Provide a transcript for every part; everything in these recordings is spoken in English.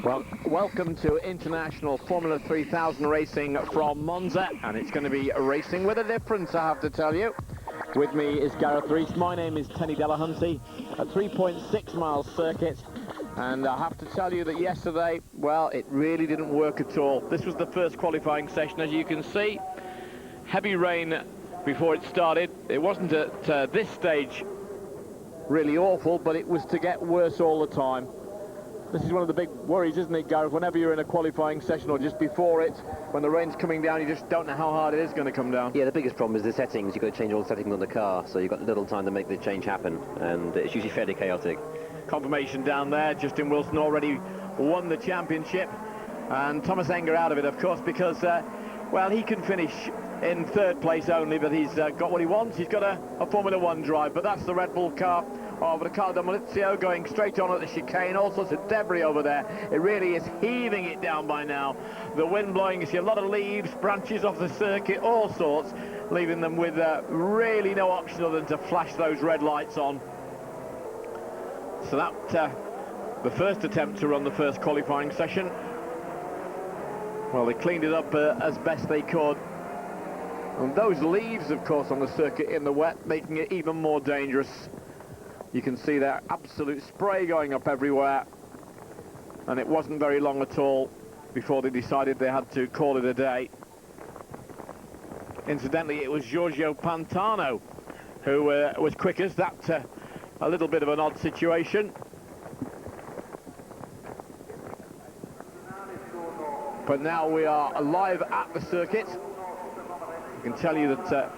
Well, welcome to International Formula 3000 racing from Monza, and it's going to be racing with a difference, I have to tell you. With me is Gareth Rees. My name is Tenny Delahunty, a 3.6 mile circuit, and I have to tell you that yesterday, well, it really didn't work at all. This was the first qualifying session, as you can see. Heavy rain before it started. It wasn't at this stage really awful, but it was to get worse all the time. This is one of the big worries, isn't it, Gareth? Whenever you're in a qualifying session or just before it, when the rain's coming down, you just don't know how hard it is going to come down. Yeah, the biggest problem is the settings. You've got to change all the settings on the car, so you've got little time to make the change happen, and it's usually fairly chaotic. Confirmation down there. Justin Wilson already won the championship, and Thomas Enge out of it, of course, because, well, he can finish in third place only, but he's got what he wants. He's got a Formula 1 drive, but that's the Red Bull car. Oh, but Riccardo Maurizio going straight on at the chicane, all sorts of debris over there. It really is heaving it down by now. The wind blowing, you see a lot of leaves, branches off the circuit, all sorts, leaving them with really no option other than to flash those red lights on. So that, the first attempt to run the first qualifying session. Well, they cleaned it up as best they could. And those leaves, of course, on the circuit in the wet, making it even more dangerous. You can see that absolute spray going up everywhere, and it wasn't very long at all before they decided they had to call it a day. Incidentally, it was Giorgio Pantano who was quickest. That's a little bit of an odd situation. But now we are live at the circuit. I can tell you that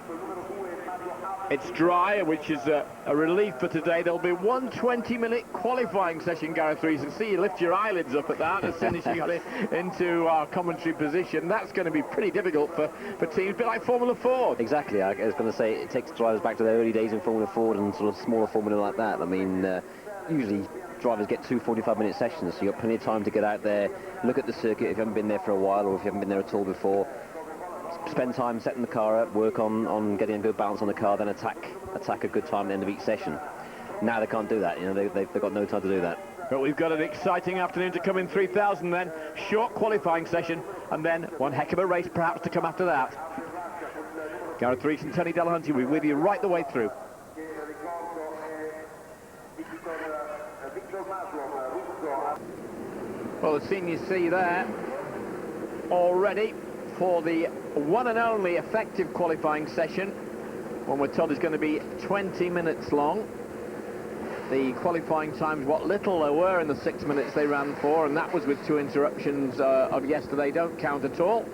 it's dry, which is a relief for today. There'll be one 20-minute qualifying session, Gareth Rees, and see you lift your eyelids up at that as soon as you got it into our commentary position. That's going to be pretty difficult for teams, a bit like Formula 4. Exactly, I was going to say it takes drivers back to their early days in Formula 4 and sort of smaller Formula like that. I mean, usually drivers get 2 45-minute sessions, so you've got plenty of time to get out there, look at the circuit if you haven't been there for a while or if you haven't been there at all before. Spend time setting the car up, work on getting a good balance on the car, then attack a good time at the end of each session. Now they can't do that, you know, they've got no time to do that. But we've got an exciting afternoon to come in 3000 then. Short qualifying session, and then one heck of a race perhaps to come after that. Gareth Rees and Tony Delahunty will be with you right the way through. Well, the scene you see there already for the one and only effective qualifying session, one we're told is going to be 20 minutes long. The qualifying times, what little there were in the 6 minutes they ran for, and that was with 2 interruptions of yesterday, don't count at all.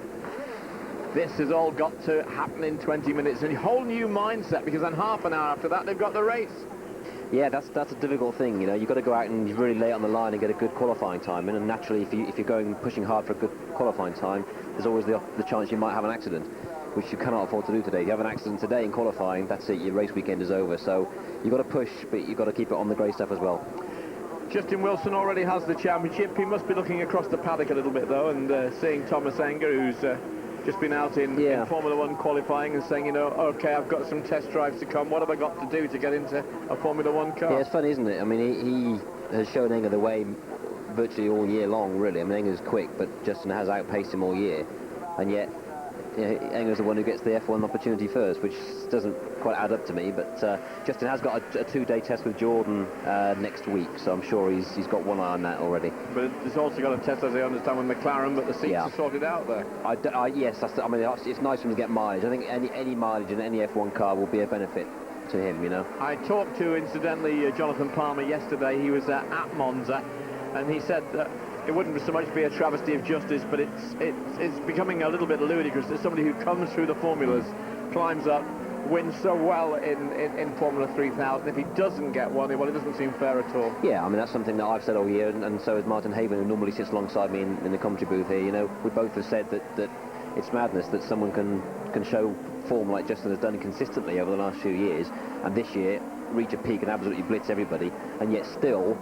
This has all got to happen in 20 minutes, and a whole new mindset, because then half an hour after that they've got the race. Yeah, that's a difficult thing, you know. You've got to go out and really lay it on the line and get a good qualifying time in, and naturally if you're pushing hard for a good qualifying time, there's always the chance you might have an accident, which you cannot afford to do today. If you have an accident today in qualifying, that's it, your race weekend is over. So you've got to push, but you've got to keep it on the grey stuff as well. Justin Wilson already has the championship. He must be looking across the paddock a little bit though, and seeing Thomas Enge, who's just been out in Formula 1 qualifying, and saying, you know, okay, I've got some test drives to come. What have I got to do to get into a Formula 1 car? Yeah, it's funny, isn't it? I mean, he has shown Enge the way virtually all year long, really. I mean, Enge's quick, but Justin has outpaced him all year, and yet Enge's the one who gets the F1 opportunity first, which doesn't quite add up to me. But Justin has got a 2-day test with Jordan next week, so I'm sure he's got one eye on that already. But he's also got a test, as I understand, with McLaren, but the seats are sorted out there. Yes, I mean, it's nice for him to get mileage. I think any mileage in any F1 car will be a benefit to him, you know. I talked to, incidentally, Jonathan Palmer yesterday. He was at Monza, and he said that it wouldn't so much be a travesty of justice, but it's becoming a little bit ludicrous that somebody who comes through the formulas, climbs up, wins so well in Formula 3000. If he doesn't get one, well, it doesn't seem fair at all. Yeah, I mean, that's something that I've said all year, and so has Martin Haven, who normally sits alongside me in the commentary booth here. You know, we both have said that it's madness that someone can show form like Justin has done consistently over the last few years, and this year reach a peak and absolutely blitz everybody, and yet still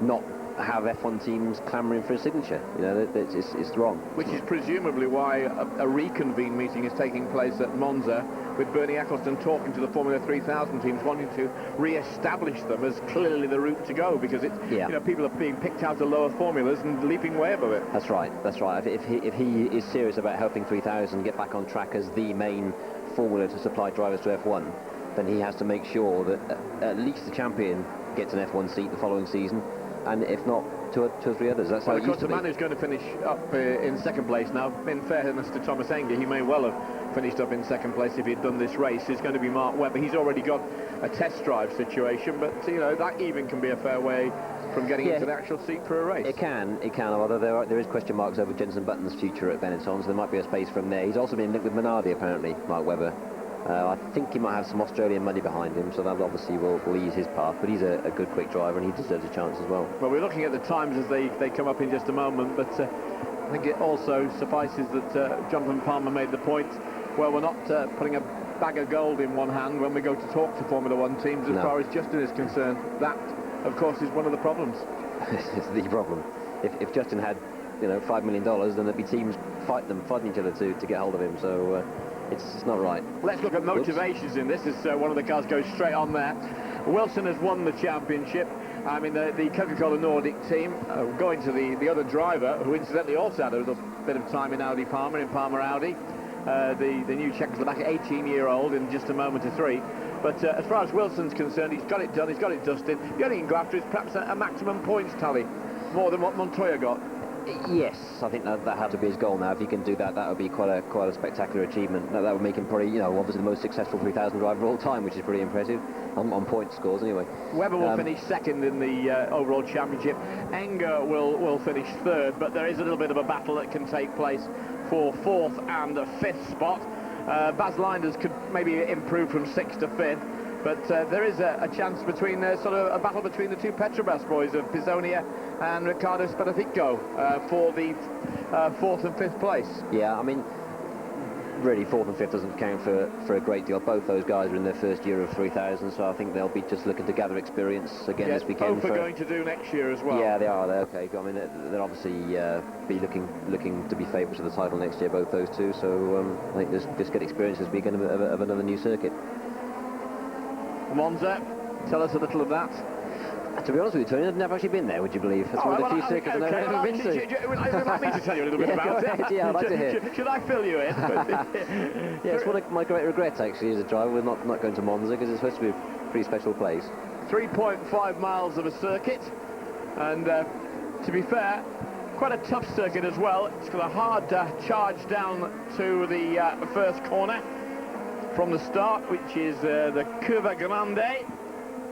not have F1 teams clamouring for a signature. You know, it's wrong. Which is presumably why a reconvene meeting is taking place at Monza, with Bernie Eccleston talking to the Formula 3000 teams, wanting to re-establish them as clearly the route to go, because it's, you know, people are being picked out of lower formulas and leaping way above it. That's right, that's right. If he is serious about helping 3000 get back on track as the main formula to supply drivers to F1, then he has to make sure that at least the champion gets an F1 seat the following season, and if not, two or three others. That's how it used to be. The man who's going to finish up in second place now, in fairness to Tomáš Enge, he may well have finished up in second place if he'd done this race, is going to be Mark Webber. He's already got a test drive situation, but you know, that even can be a fair way from getting into the actual seat for a race. It can, although there is question marks over Jenson Button's future at Benetton, so there might be a space from there. He's also been linked with Minardi, apparently, Mark Webber. I think he might have some Australian money behind him, so that obviously will ease his path, but he's a good quick driver and he deserves a chance as well. Well, we're looking at the times as they come up in just a moment, but I think it also suffices that Jonathan Palmer made the point, well, we're not putting a bag of gold in one hand when we go to talk to Formula One teams as far as Justin is concerned. That, of course, is one of the problems. It's the problem. If Justin had, you know, $5 million, then there'd be teams fighting each other to get hold of him, so it's not right. Let's look at motivations in this. One of the cars goes straight on there. Wilson has won the championship. I mean, the Coca-Cola Nordic team going to the other driver, who incidentally also had a little bit of time in Audi Parma, in Parma Audi. The new Czechoslovak 18-year-old in just a moment or three. But as far as Wilson's concerned, he's got it done, he's got it dusted. The only thing he can go after is perhaps a maximum points tally, more than what Montoya got. Yes, I think that had to be his goal now. If he can do that, that would be quite a spectacular achievement. That would make him probably, you know, obviously the most successful 3000 driver of all time, which is pretty impressive on point scores anyway. Webber will finish second in the overall championship. Enge will finish third, but there is a little bit of a battle that can take place for fourth and fifth spot. Bas Leinders could maybe improve from sixth to fifth, but there is a chance between sort of a battle between the two Petrobras boys of Pizzonia and Riccardo Spadaffico for the fourth and fifth place. Yeah, I mean, really fourth and fifth doesn't count for a great deal. Both those guys are in their first year of 3000, so I think they'll be just looking to gather experience again this weekend. Both are going to do next year as well. Yeah, they are. They're okay. I mean, they'll obviously be looking to be favourites of the title next year, both those two. So I think just get experience this weekend of another new circuit. Monza, tell us a little of that. To be honest with you, Tony, I've never actually been there, would you believe? That's one of the few circuits I've never been to. Would you like me to tell you a little bit about it? Yeah, I'd like to hear. Should I fill you in? Yeah, it's one of my great regrets, actually, as a driver, with not going to Monza, because it's supposed to be a pretty special place. 3.5 miles of a circuit, and to be fair, quite a tough circuit as well. It's got a hard charge down to the first corner from the start, which is the Curva Grande,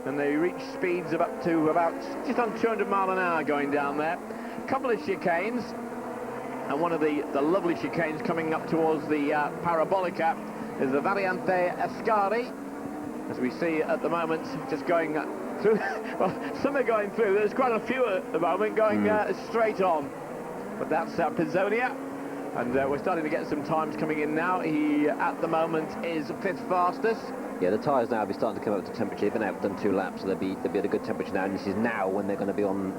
and they reach speeds of up to about just on 200 mile an hour going down there. A couple of chicanes, and one of the lovely chicanes coming up towards the Parabolica is the Variante Ascari, as we see at the moment, just going through. Well, some are going through. There's quite a few at the moment going straight on, but that's Pizzonia. And we're starting to get some times coming in now. He, at the moment, is fifth fastest. Yeah, the tyres now will be starting to come up to temperature. They've been out, done 2 laps, so they'll be at a good temperature now. And this is now when they're going to be on,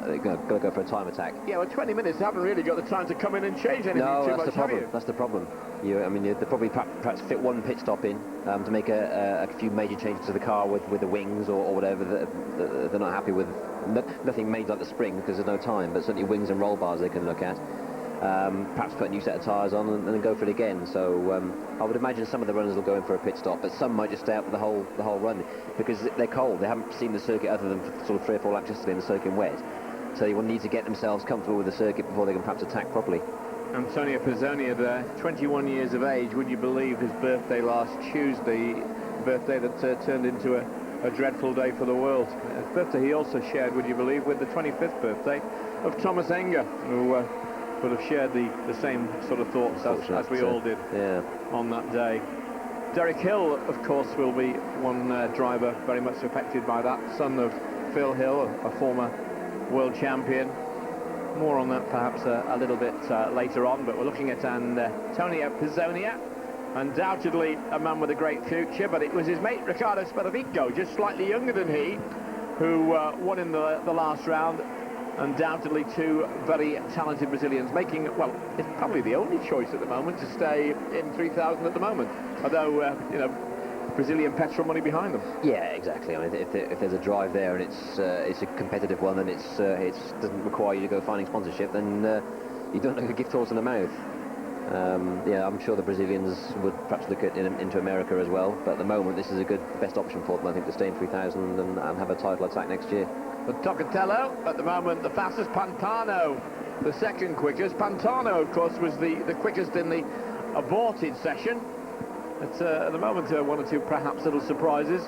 they're going to go for a time attack. Yeah, well, 20 minutes, they haven't really got the time to come in and change anything too much, have you? That's the problem. I mean, they'll probably perhaps fit one pit stop in to make a few major changes to the car with the wings or whatever that they're not happy with. Nothing made like the spring because there's no time, but certainly wings and roll bars they can look at. Perhaps put a new set of tyres on and then go for it again. So I would imagine some of the runners will go in for a pit stop, but some might just stay out for the whole run because they're cold. They haven't seen the circuit other than for sort of 3 or 4 laps yesterday, and the soaking wet. So they will need to get themselves comfortable with the circuit before they can perhaps attack properly. Antônio Pizzonia there, 21 years of age. Would you believe his birthday last Tuesday, birthday that turned into a dreadful day for the world. A birthday he also shared, would you believe, with the 25th birthday of Tomáš Enge, who would have shared the same sort of thoughts as we all did on that day. Derek Hill, of course, will be one driver very much affected by that, son of Phil Hill, a former world champion. More on that perhaps a little bit later on, but we're looking at Antônio Pizzonia, undoubtedly a man with a great future, but it was his mate Riccardo Spadaffico, just slightly younger than he, who won in the last round. undoubtedly two very talented Brazilians, making, well, it's probably the only choice at the moment to stay in 3000 at the moment, although, you know, Brazilian petrol money behind them. Yeah, exactly. I mean, if there's a drive there and it's a competitive one, and it doesn't require you to go finding sponsorship, then you don't look a gift horse in the mouth. Yeah, I'm sure the Brazilians would perhaps look at into America as well, but at the moment this is a good best option for them, I think, to stay in 3000 and have a title attack next year. But Tocatello, at the moment, the fastest. Pantano, the second quickest. Pantano, of course, was the quickest in the aborted session. It's, at the moment, one or two perhaps little surprises.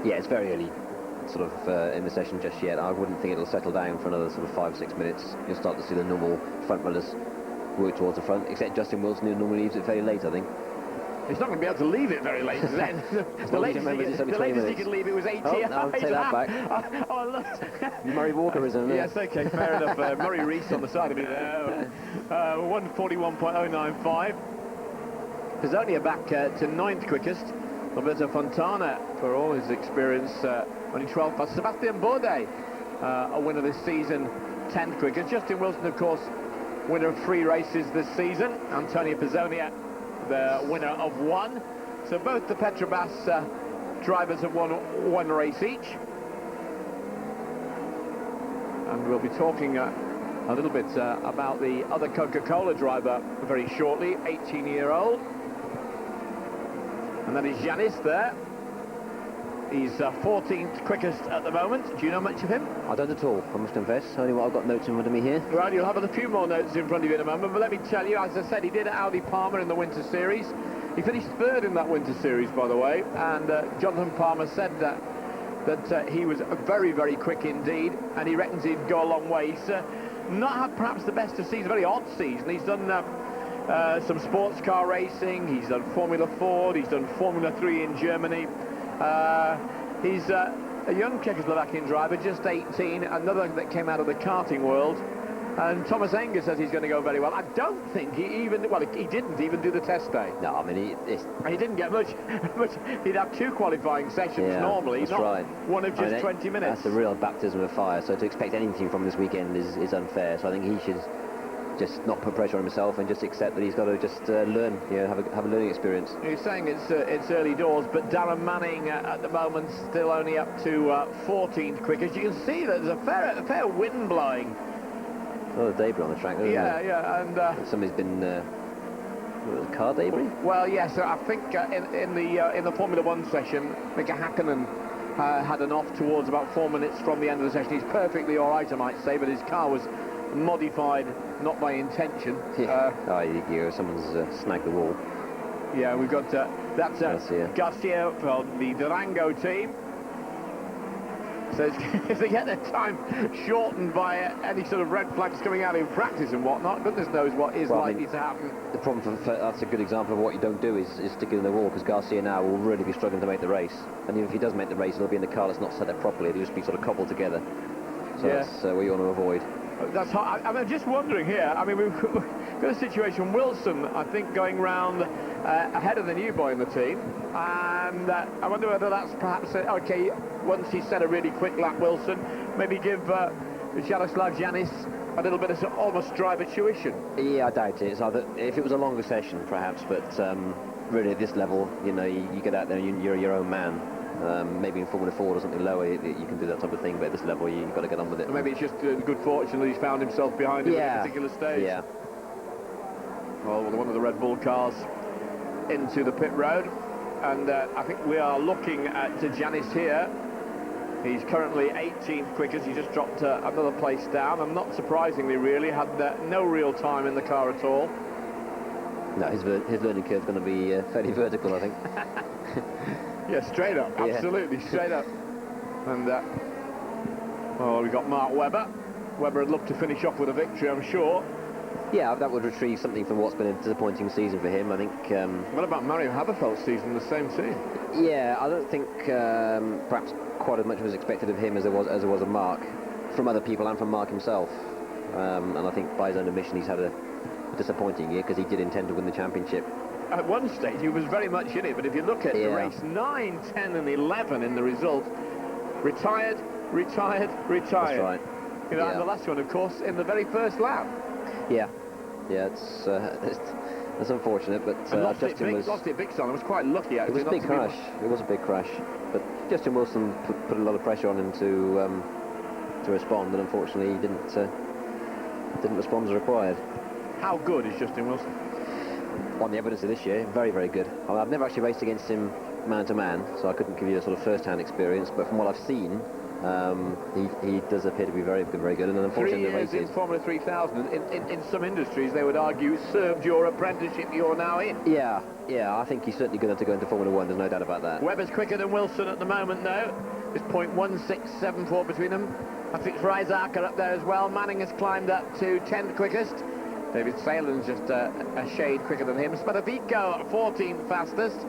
Yeah, it's very early sort of in the session just yet. I wouldn't think it'll settle down for another sort of 5-6 minutes. You'll start to see the normal front runners work towards the front, except Justin Wilson, who normally leaves it very late, I think. He's not going to be able to leave it very late then. The latest he could leave it was 80. Oh, no, I'll take that back. Oh, look. Murray Walker is in there. Yes, okay, fair enough. Murray Rees on the side of me there. 141.095. Pizzonia back to 9th quickest. Roberto Fontana, for all his experience, only 12th. But Sébastien Bourdais, a winner this season, 10th quickest. Justin Wilson, of course, winner of 3 races this season. Antônio Pizzonia, the winner of 1. So both the Petrobras drivers have won 1 race each. And we'll be talking a little bit about the other Coca-Cola driver very shortly, 18-year-old. And that is Yanis there. He's 14th quickest at the moment. Do you know much of him? I don't at all, I must confess. Only what I've got notes in front of me here. Well, you'll have a few more notes in front of you in a moment, but let me tell you, as I said, he did Audi Palmer in the Winter Series. He finished 3rd in that Winter Series, by the way, and Jonathan Palmer said that he was very, very quick indeed, and he reckons he'd go a long way. He's not had perhaps the best of season, very odd season. He's done some sports car racing, he's done Formula Ford, he's done Formula 3 in Germany. He's a young Czechoslovakian driver, just 18, another that came out of the karting world. And Tomáš Enge says he's going to go very well. I don't think he didn't even do the test day. No, I mean, he didn't get much. He'd have 2 qualifying sessions normally, that's not right. one of just 20 minutes. That's a real baptism of fire, so to expect anything from this weekend is unfair. So I think he should just not put pressure on himself and just accept that he's got to just learn, you know, have a learning experience. He's saying it's early doors, but Darren Manning at the moment still only up to 14th quickest. You can see that there's a fair wind blowing. Oh, the debris on the track, isn't it? Yeah, and somebody's been car debris. Well, yes, I think in the Formula 1 session, Mika Hakkinen had an off towards about 4 minutes from the end of the session. He's perfectly all right, I might say, but his car was modified, not by intention. Yeah. Someone's snagged the wall. Yeah, we've got that's Garcia from the Durango team. So if they get their time shortened by any sort of red flags coming out in practice and whatnot, goodness knows what is likely to happen. The problem that's a good example of what you don't do is stick it in the wall, because Garcia now will really be struggling to make the race. And even if he does make the race, he'll be in the car that's not set up properly. It'll just be sort of coupled together. So that's what you want to avoid. That's hard. I'm just wondering here, I mean, we've got a situation, Wilson, I think, going round ahead of the new boy in the team, and I wonder whether that's perhaps, okay, once he's set a really quick lap, Wilson, maybe give Jaroslav Yanis a little bit of almost driver tuition. Yeah, I doubt it. It's either, if it was a longer session, perhaps, but really at this level, you know, you get out there and you're your own man. Maybe in Formula 4 or something lower, you can do that type of thing, but at this level, you've got to get on with it. Or maybe it's just good fortune that he's found himself behind him at a particular stage. Yeah. Well, one of the Red Bull cars into the pit road, and I think we are looking at Yanis here. He's currently 18th quickest. He just dropped another place down, and not surprisingly, really, had no real time in the car at all. No, his learning curve's going to be fairly vertical, I think. Yeah, straight up, absolutely, straight up. And, we've got Mark Webber. Webber would love to finish off with a victory, I'm sure. Yeah, that would retrieve something from what's been a disappointing season for him, I think. What about Mario Haberfeld's season, the same team? Yeah, I don't think perhaps quite as much was expected of him as there was of Mark, from other people and from Mark himself. And I think by his own admission, he's had a disappointing year, because he did intend to win the championship. At one stage, he was very much in it, but if you look at the race, 9, 10 and 11 in the result, retired. That's right. You know, and the last one, of course, in the very first lap. Yeah, it's unfortunate, but Justin lost it big time. It was quite lucky, actually. It was a big crash. It was a big crash, but Justin Wilson put a lot of pressure on him to respond, and unfortunately, he didn't respond as required. How good is Justin Wilson? On the evidence of this year, very, very good. I mean, I've never actually raced against him man to man, so I couldn't give you a sort of first-hand experience, but from what I've seen, he does appear to be very good, and then unfortunately 3 years in Formula 3000, in some industries they would argue served your apprenticeship you're now in. Yeah, I think he's certainly going to go into Formula 1, there's no doubt about that. Webber's quicker than Wilson at the moment, though. There's 0.1674 between them. I think Friesacher up there as well. Manning has climbed up to 10th quickest. David Saelens just a shade quicker than him. Spadafito 14th fastest.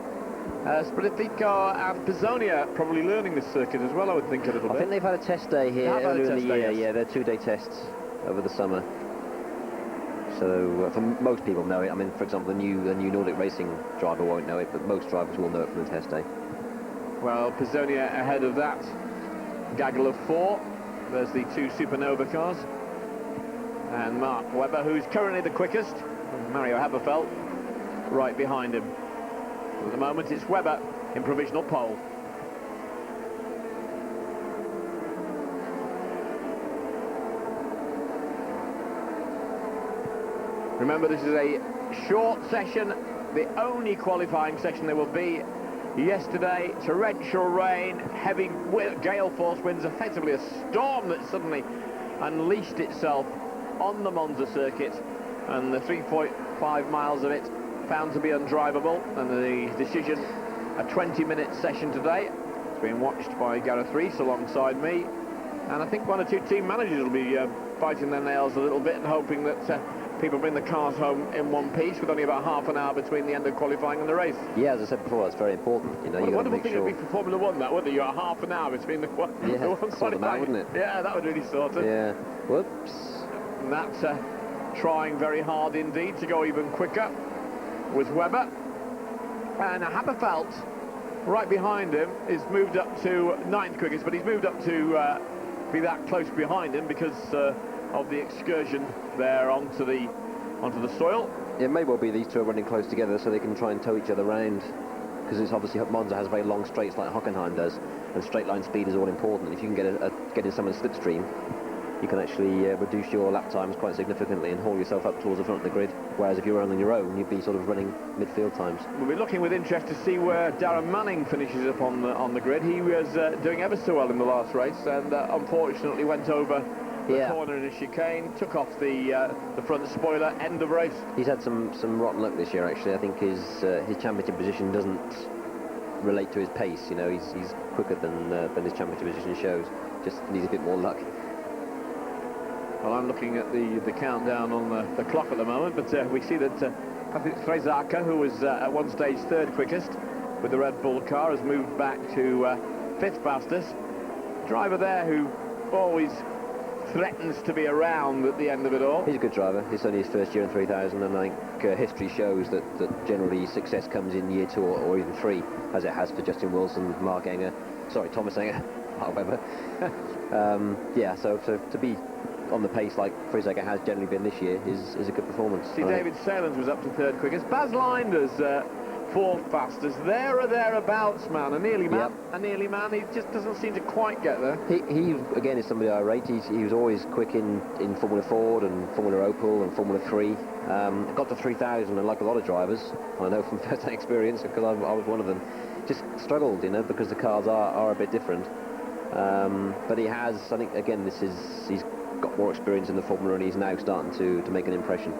Spadafito and Pizzonia probably learning this circuit as well, I would think, a little bit. I think they've had a test day here earlier in the year. Yes. Yeah, they're 2-day tests over the summer. So for most people know it. I mean, for example, the new Nordic Racing driver won't know it, but most drivers will know it from the test day. Well, Pizzonia ahead of that gaggle of 4. There's the 2 Supernova cars. And Mark Webber, who's currently the quickest. Mario Haberfeld right behind him. At the moment, it's Webber in provisional pole. Remember, this is a short session, the only qualifying session there will be. Yesterday, torrential rain, heavy gale force winds, effectively a storm that suddenly unleashed itself on the Monza circuit, and the 3.5 miles of it found to be undrivable, and the decision, a 20-minute session today. It's being watched by Gareth Rees alongside me, and I think 1 or 2 team managers will be biting their nails a little bit and hoping that people bring the cars home in one piece, with only about half an hour between the end of qualifying and the race. Yeah, as I said before, that's very important. You know, what a wonderful thing it would be for Formula 1, that, wouldn't it? You got half an hour between the one sort them out, wouldn't it? Yeah, that would really sort it. Yeah. Whoops. And that's trying very hard indeed to go even quicker with Webber. And Haberfeld, right behind him, is moved up to 9th quickest, but he's moved up to be that close behind him because of the excursion there onto the soil. It may well be these two are running close together so they can try and tow each other around, because it's obviously Monza has very long straights like Hockenheim does, and straight line speed is all important. If you can get in someone's slipstream, you can actually reduce your lap times quite significantly and haul yourself up towards the front of the grid, whereas if you were on your own, you'd be sort of running midfield times. We'll be looking with interest to see where Darren Manning finishes up on the grid. He was doing ever so well in the last race, and unfortunately went over the corner in a chicane, took off the front spoiler, end of race. He's had some rotten luck this year, actually. I think his championship position doesn't relate to his pace. You know, he's quicker than his championship position shows. Just needs a bit more luck. Well, I'm looking at the countdown on the clock at the moment, but we see that I think Friesacher, who was at one stage 3rd quickest with the Red Bull car, has moved back to 5th fastest. Driver there who always threatens to be around at the end of it all. He's a good driver. It's only his first year in 3000, and I think history shows that generally success comes in year 2 or even 3, as it has for Justin Wilson, Tomáš Enge, Mark Webber. Yeah, so to be on the pace like Friesacher has generally been this year is a good performance. See, David Saelens was up to 3rd quickest. Baz Leinders 4th fastest. There or thereabouts, man. A nearly man. Yep. A nearly man. He just doesn't seem to quite get there. He again is somebody I rate. He was always quick in Formula Ford and Formula Opel and Formula 3. Got to 3000, and like a lot of drivers, I know from first-hand experience, because I was one of them, just struggled, you know, because the cars are a bit different. But he has, I think, again, he's got more experience in the Formula, and he's now starting to make an impression.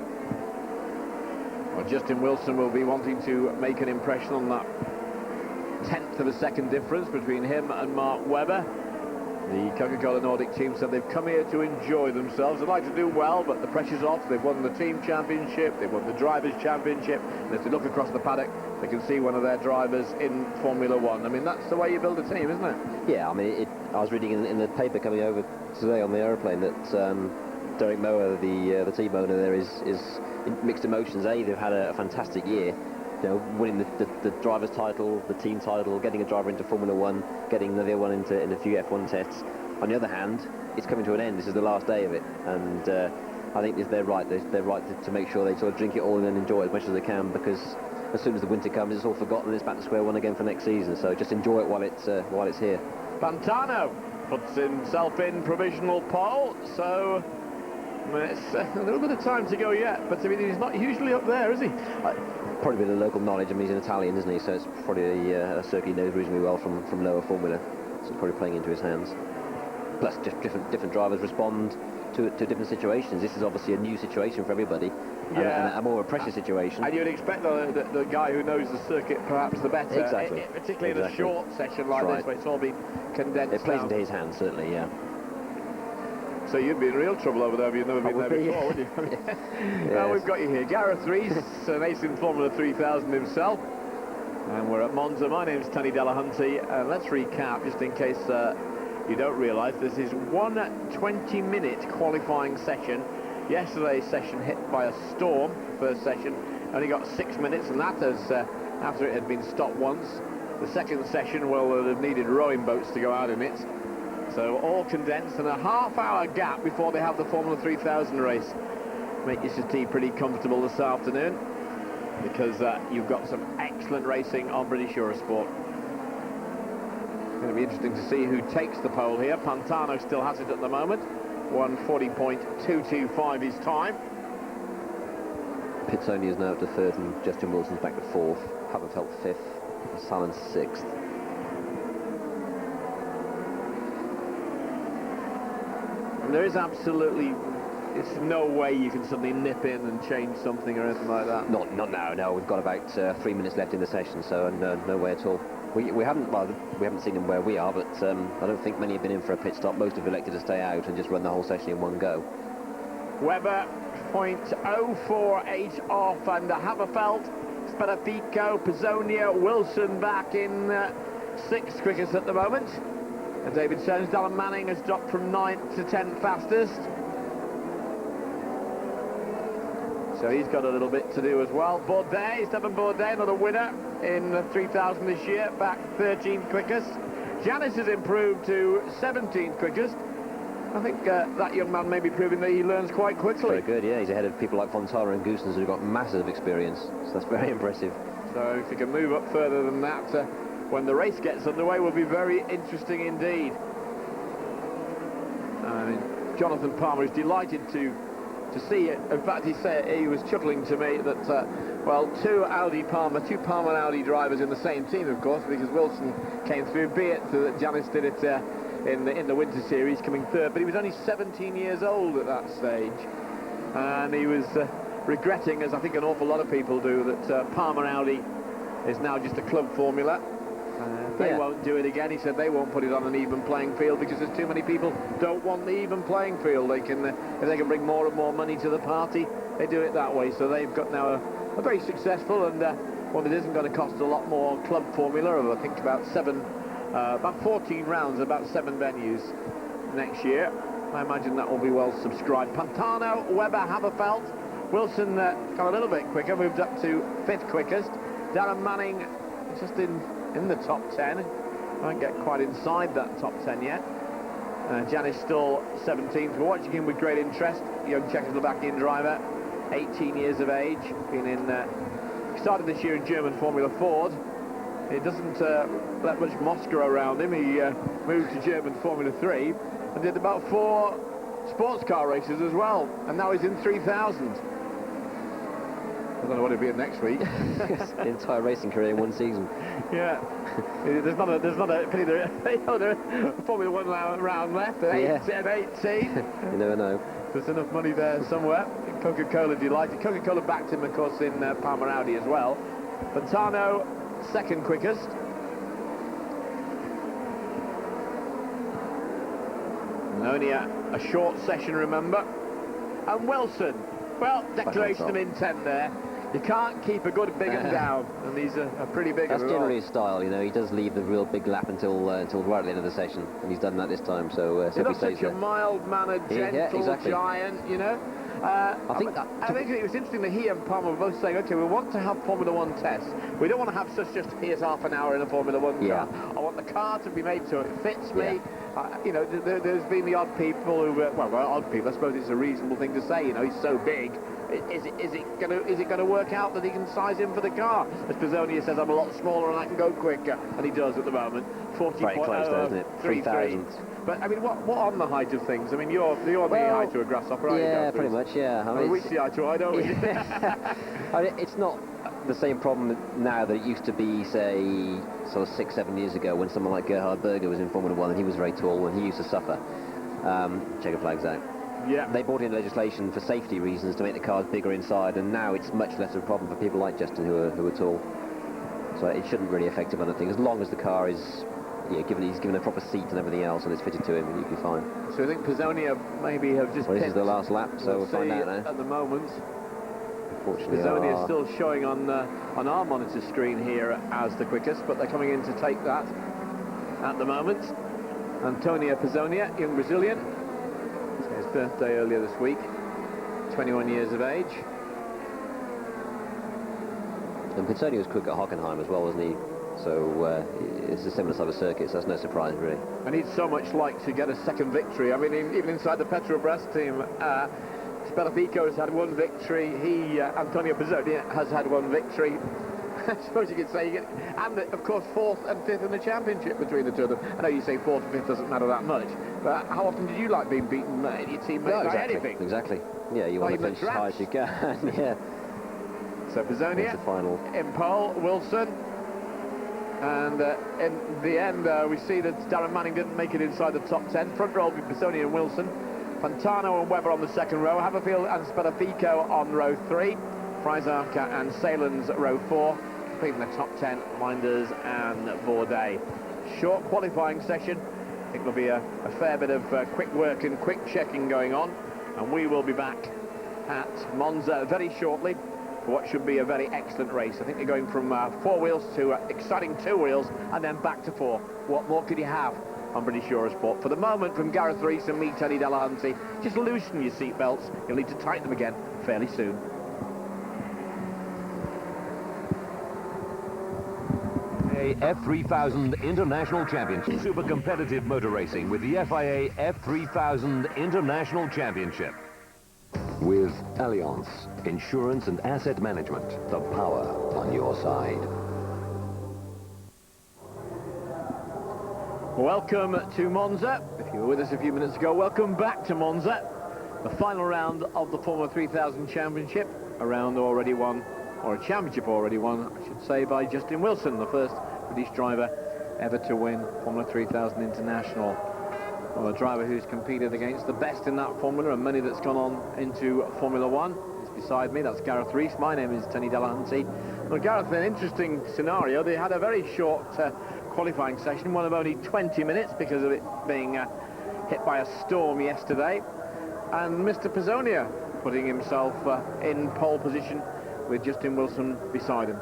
Well, Justin Wilson will be wanting to make an impression on that 1/10 of a second difference between him and Mark Webber. The Coca-Cola Nordic team said they've come here to enjoy themselves. They'd like to do well, but the pressure's off. They've won the team championship, they've won the drivers' championship, and as they look across the paddock, they can see one of their drivers in Formula 1. I mean, that's the way you build a team, isn't it? Yeah, I mean, I was reading in the paper coming over today on the aeroplane that Derek Mower, the team owner there, is in mixed emotions. They've had a fantastic year, you know, winning the driver's title, the team title, getting a driver into Formula 1, getting another one into a few F1 tests. On the other hand, it's coming to an end. This is the last day of it, and I think they're right. They're right to make sure they sort of drink it all in and enjoy it as much as they can, because as soon as the winter comes, it's all forgotten and it's back to square one again for next season. So just enjoy it while it's here. Pantano puts himself in provisional pole, so it's a little bit of time to go yet, but I mean, he's not usually up there, is he? Probably a bit of local knowledge. I mean, he's an Italian, isn't he? So it's probably a circuit he knows reasonably well from lower Formula. So it's probably playing into his hands. Plus, just different drivers respond to different situations. This is obviously a new situation for everybody, and a more pressure situation. And you'd expect the guy who knows the circuit perhaps the better, exactly. Particularly in a short session like this, where it's all been condensed. It plays into his hands, certainly, yeah. So you'd be in real trouble over there if you'd never been there before, wouldn't you? Now we've got you here. Gareth Rees, an ace in Formula 3000 himself. And we're at Monza. My name's Tony Delahunty. Let's recap, just in case you don't realise, this is one 20-minute qualifying session. Yesterday's session hit by a storm, first session. Only got 6 minutes, and that is after it had been stopped once. The second session, well, they'd have needed rowing boats to go out in it. So all condensed, and a half-hour gap before they have the Formula 3000 race. Make your tea pretty comfortable this afternoon, because you've got some excellent racing on British Eurosport. It's going to be interesting to see who takes the pole here. Pantano still has it at the moment. 1:40.225 his time. Pizzonia is now up to third, and Justin Wilson's back to fourth. Haberfeld fifth, and Saelens sixth. And there is absolutely, it's no way you can suddenly nip in and change something or anything like that. Not now. No, we've got about 3 minutes left in the session, so no way at all. We haven't seen him where we are, but I don't think many have been in for a pit stop. Most have elected to stay out and just run the whole session in one go. Webber 0.048 off, and Haberfeld, Spadaffico, Pizzonia, Wilson back in sixth quickest at the moment. And David Jones, Darren Manning has dropped from 9th to 10th fastest. So he's got a little bit to do as well. Bourdais, Stefan Bourdais, another winner in the 3000 this year, back 13th quickest. Janis has improved to 17th quickest. I think that young man may be proving that he learns quite quickly. Very good, yeah. He's ahead of people like Fontara and Goossens, who've got massive experience. So that's very impressive. So if he can move up further than that, when the race gets underway, will be very interesting indeed. I mean, Jonathan Palmer is delighted to see it. In fact, he was chuckling to me that, well, two Palmer and Audi drivers in the same team, of course, because Wilson came through, be it that Janis did it in the Winter Series, coming third, but he was only 17 years old at that stage, and he was regretting, as I think an awful lot of people do, that Palmer Audi is now just a club formula. They won't do it again. He said they won't put it on an even playing field because there's too many people don't want the even playing field. They can, if they can bring more and more money to the party, they do it that way. So they've got now a very successful and one that isn't going to cost a lot more club formula of, I think, about 14 rounds, about 7 venues next year. I imagine that will be well subscribed. Pantano, Webber, Haberfeld. Wilson got a little bit quicker, moved up to 5th quickest. Darren Manning just in the top 10. Won't get quite inside that top 10 yet. Janis still 17th. We're watching him with great interest. Young Czechoslovakian driver, 18 years of age. Started this year in German Formula Ford. He doesn't let much Moscow around him. He moved to German Formula 3 and did about 4 sports car races as well. And now he's in 3000. I don't know what he'll be in next week. The entire racing career in one season. Yeah. There's not a penny there. Formula 1 round left at 18. You never know. There's enough money there somewhere. Coca-Cola delighted. Coca-Cola backed him, of course, in Palmer Audi as well. Pantano, 2nd quickest. And only a short session, remember. And Wilson, well, declaration of intent there. You can't keep a good big one down, and these are pretty big. That's generally his style, you know. He does leave the real big lap until right at the end of the session, and he's done that this time. So he's such a mild-mannered, gentle giant, you know. I think it was interesting that he and Palmer were both saying, okay, we want to have Formula One tests. We don't want to have just here's half an hour in a Formula One car. I want the car to be made so it fits me. You know, there's been the odd people who, well, odd people, I suppose it's a reasonable thing to say, you know, he's so big. Is it going to work out that he can size in for the car? As Pizzonia says, I'm a lot smaller and I can go quicker, and he does at the moment. 40. Very close, though, isn't it? 3,000. But I mean, what on the height of things? I mean, you're the height to a grasshopper, aren't you? Yeah, pretty much. Yeah. I mean, we see eye to eye, don't we? I mean, it's not the same problem now that it used to be, say, sort of 6-7 years ago, when someone like Gerhard Berger was in Formula One and he was very tall and he used to suffer. Checker flags out. Yeah. They brought in legislation for safety reasons to make the cars bigger inside, and now it's much less of a problem for people like Justin who are tall. So it shouldn't really affect him on anything, as long as the car is, he's given a proper seat and everything else, and it's fitted to him, and he'll be fine. So I think Pizzonia maybe have just. Well, this is the last lap, so we'll find out now. At the moment, unfortunately, Pizzonia is still showing on our monitor screen here as the quickest, but they're coming in to take that at the moment. Antônio Pizzonia, young Brazilian. His birthday earlier this week, 21 years of age. And Pizzonia was quick at Hockenheim as well, wasn't he? So it's a similar sort of circuit, so that's no surprise, really. And he'd so much like to get a second victory. I mean, even inside the Petrobras team, Spalafico has had one victory. Antônio Pizzonia has had one victory. I suppose you could say, and of course 4th and 5th in the championship between the two of them. I know you say 4th and 5th doesn't matter that much, but how often did you like being beaten in your team by anything? Exactly. Yeah, you want to finish as high as you can. Yeah. So Pizzonia in pole, Wilson, and in the end we see that Darren Manning didn't make it inside the top 10. Front row will be Pizzonia and Wilson, Pantano and Webber on the second row, Haberfeld and Spalafico on row 3, Friesacher and Saelens row 4. In the top 10, Leinders and Bourdais. Short qualifying session. I think there'll be a fair bit of quick work and quick checking going on, and we will be back at Monza very shortly for what should be a very excellent race. I think they're going from 4 wheels to exciting 2 wheels and then back to 4. What more could you have on British Eurosport? For the moment, from Gareth Rees and me, Tony Delahunty, just loosen your seatbelts. You'll need to tighten them again fairly soon. F3000 International Championship. Super competitive motor racing with the FIA F3000 International Championship. With Allianz, insurance and asset management, the power on your side. Welcome to Monza. If you were with us a few minutes ago, welcome back to Monza. The final round of the Formula 3000 Championship. A round already won, or a championship already won, I should say, by Justin Wilson, the first British driver ever to win Formula 3000 International. Well, a driver who's competed against the best in that formula, and many that's gone on into Formula One. Is beside me, that's Gareth Rees. My name is Tony Delahunty. Well, Gareth, an interesting scenario. They had a very short qualifying session, one of only 20 minutes because of it being hit by a storm yesterday. And Mr. Pizzonia putting himself in pole position with Justin Wilson beside him.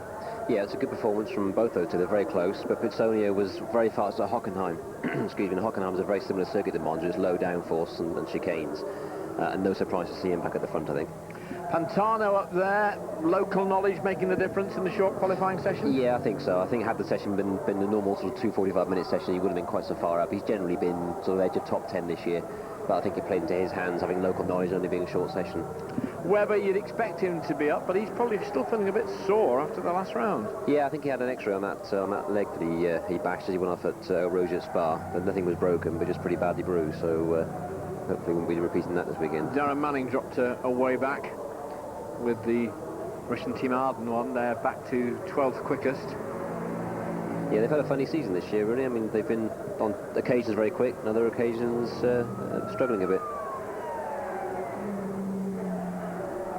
Yeah, it's a good performance from both those two. They're very close, but Pizzonia was very fast at Hockenheim. Excuse me, Hockenheim is a very similar circuit to Monza. It's low downforce and chicanes. And no surprise to see him back at the front, I think. Pantano up there, local knowledge making the difference in the short qualifying session? Yeah, I think so. I think had the session been the normal sort of 2:45-minute session, he would have been quite so far up. He's generally been sort of edge of top 10 this year, but I think it played into his hands, having local knowledge only being a short session. Webber, you'd expect him to be up, but he's probably still feeling a bit sore after the last round. Yeah, I think he had an X-ray on that leg that he bashed as he went off at Rouge at Spa. But nothing was broken, but just pretty badly bruised, so hopefully we won't be repeating that this weekend. Darren Manning dropped away back with the Russian Team Arden one. They're back to 12th quickest. Yeah, they've had a funny season this year, really. I mean, they've been on occasions very quick, and other occasions struggling a bit.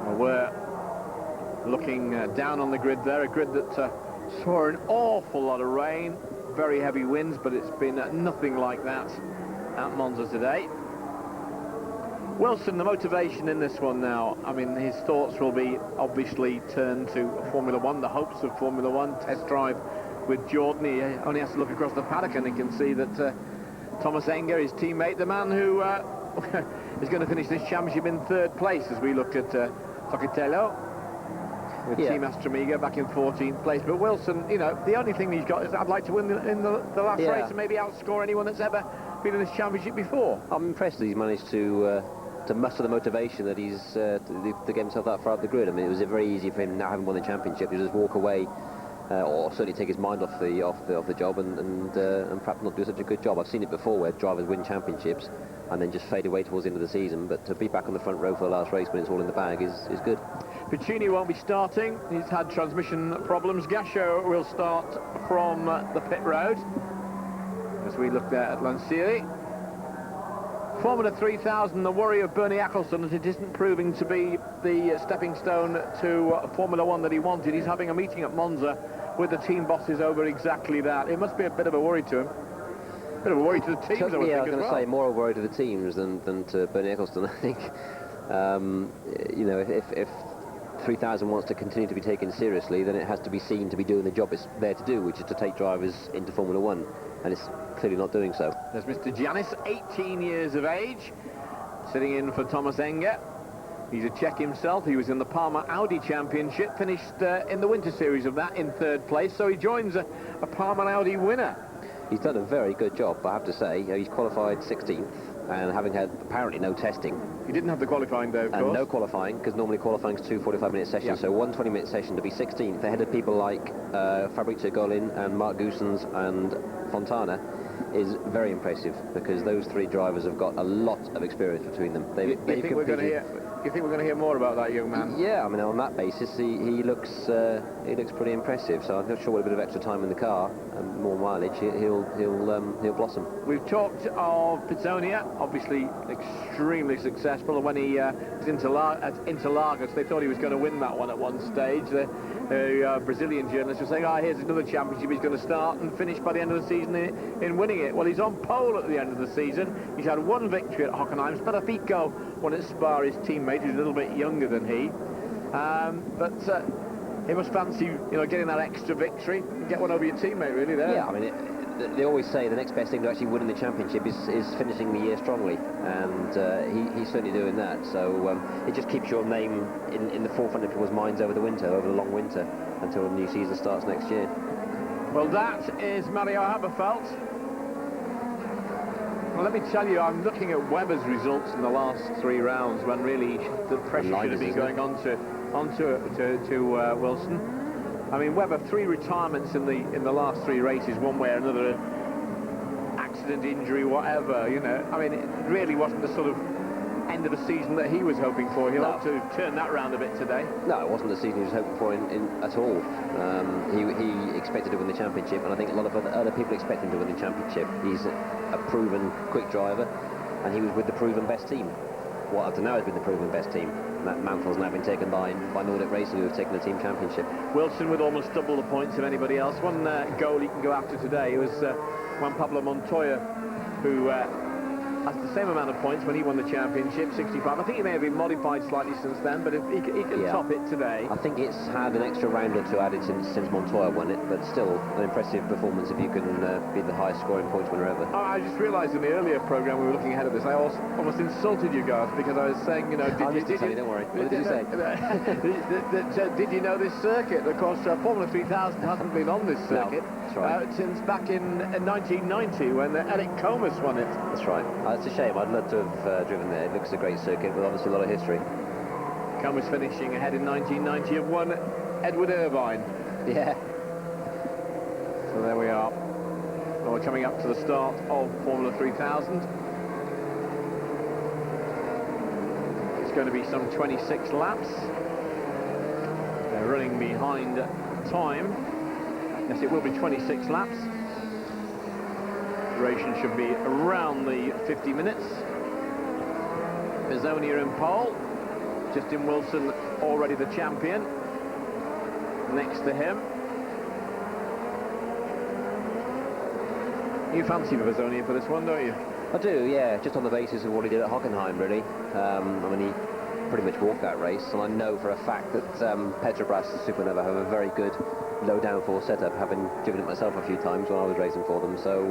Well, we're looking down on the grid there, a grid that saw an awful lot of rain, very heavy winds, but it's been nothing like that at Monza today. Wilson, the motivation in this one now, I mean, his thoughts will be obviously turned to Formula One, the hopes of Formula One, test drive with Jordan. He only has to look across the paddock and he can see that Thomas Enge, his teammate, the man who is going to finish this championship in third place, as we look at Tocatello with Team Astromiga back in 14th place. But Wilson, you know, the only thing he's got is I'd like to win in the last race and maybe outscore anyone that's ever been in this championship before. I'm impressed that he's managed to muster the motivation that he's to get himself that far up the grid. I mean, it was very easy for him, now having won the championship, to just walk away or certainly take his mind off the job and perhaps not do such a good job. I've seen it before where drivers win championships and then just fade away towards the end of the season, but to be back on the front row for the last race when it's all in the bag is good. Pizzonia won't be starting. He's had transmission problems. Gasho will start from the pit road as we look there at Lancieri. Formula 3000, the worry of Bernie Eccleston that it isn't proving to be the stepping stone to Formula 1 that he wanted. He's having a meeting at Monza with the team bosses over exactly that. It must be a bit of a worry to him. A bit of a worry to the teams, I would think, I was going to say more a worry to the teams than to Bernie Eccleston, I think. You know, if 3000 wants to continue to be taken seriously, then it has to be seen to be doing the job it's there to do, which is to take drivers into Formula 1, and it's clearly not doing so. There's Mr. Giannis, 18 years of age, sitting in for Thomas Enge. He's a Czech himself. He was in the Parma Audi Championship, finished in the winter series of that in third place, so he joins a Parma Audi winner. He's done a very good job, I have to say. He's qualified 16th, and having had apparently no testing. He didn't have the qualifying though, of course. And no qualifying, because normally qualifying is 2 45-minute sessions, so one 20-minute session to be 16th ahead of people like Fabrizio Golin and Mark Goossens and Fontana is very impressive, because those three drivers have got a lot of experience between them. You think we're going to hear more about that young man? Yeah, I mean, on that basis, he looks pretty impressive. So I'm not sure with a bit of extra time in the car and more mileage, he'll blossom. We've talked of Pizzonia, obviously extremely successful. And when he was at Interlagos, they thought he was going to win that one at one stage. The Brazilian journalists were saying, here's another championship he's going to start and finish by the end of the season in winning it. Well, he's on pole at the end of the season. He's had one victory at Hockenheim. Spadaffico won at Spa, his teammate, who's a little bit younger than he. But he must fancy, getting that extra victory and get one over your teammate, really, there. Yeah, I mean, they always say the next best thing to actually winning the championship is finishing the year strongly, and he's certainly doing that. So it just keeps your name in the forefront of people's minds over the long winter, until the new season starts next year. Well, that is Mario Haberfeld. Well, let me tell you, I'm looking at Webber's results in the last 3 rounds, when really the pressure should have been going on to Wilson. I mean, Webber, 3 retirements in the last 3 races, one way or another, accident, injury, whatever. I mean, it really wasn't the sort of end of the season that he was hoping for. He'll have to turn that round a bit today. No, it wasn't the season he was hoping for at all. He expected to win the championship, and I think a lot of other people expect him to win the championship. He's a proven quick driver, and he was with the proven best team. What up to now has been the proven best team. That mantle's now been taken by Nordic Racing, who have taken the team championship. Wilson with almost double the points of anybody else. One goal he can go after today was Juan Pablo Montoya, who has the same amount of points when he won the championship, 65. I think it may have been modified slightly since then, but if he can top it today. I think it's had an extra round or two added since Montoya won it, but still an impressive performance if you can be the highest scoring points winner ever. I just realised in the earlier programme we were looking ahead of this, I almost insulted you guys, because I was saying, don't worry. What did you say? Did you know this circuit? Of course, Formula 3000 hasn't been on this circuit since back in 1990 when Eric Comas won it. That's right. It's a shame. I'd love to have driven there. It looks a great circuit with obviously a lot of history. Comas finishing ahead in 1990 of one Edward Irvine. Yeah. So there we are. Well, we're coming up to the start of Formula 3000. It's going to be some 26 laps. They're running behind time. Yes, it will be 26 laps. Duration should be around the 50 minutes. Pizzonia in pole. Justin Wilson already the champion. Next to him. You fancy Pizzonia for this one, don't you? I do, yeah, just on the basis of what he did at Hockenheim, really. I mean, he pretty much walked that race, and I know for a fact that Petrobras Supernova have a very good low downforce setup, having driven it myself a few times when I was racing for them. So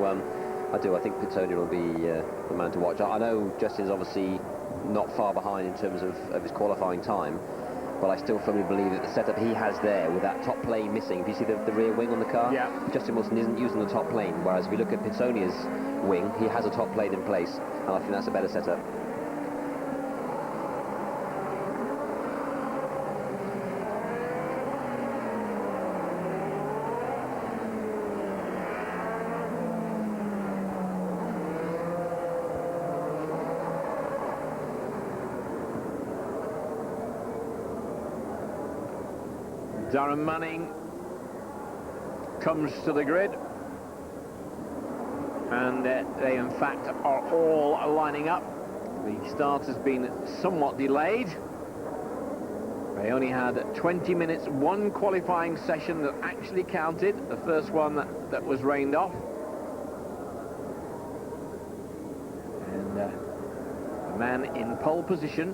I think Pizzonia will be the man to watch. I know Justin's obviously not far behind in terms of his qualifying time. But I still firmly believe that the setup he has there, with that top plane missing, if you see the rear wing on the car, yeah. Justin Wilson isn't using the top plane, whereas if you look at Pizzonia's wing, he has a top plane in place, and I think that's a better setup. Darren Manning comes to the grid, and they in fact are all lining up. The start has been somewhat delayed. They only had 20 minutes, one qualifying session that actually counted, the first one that was rained off. And the man in pole position,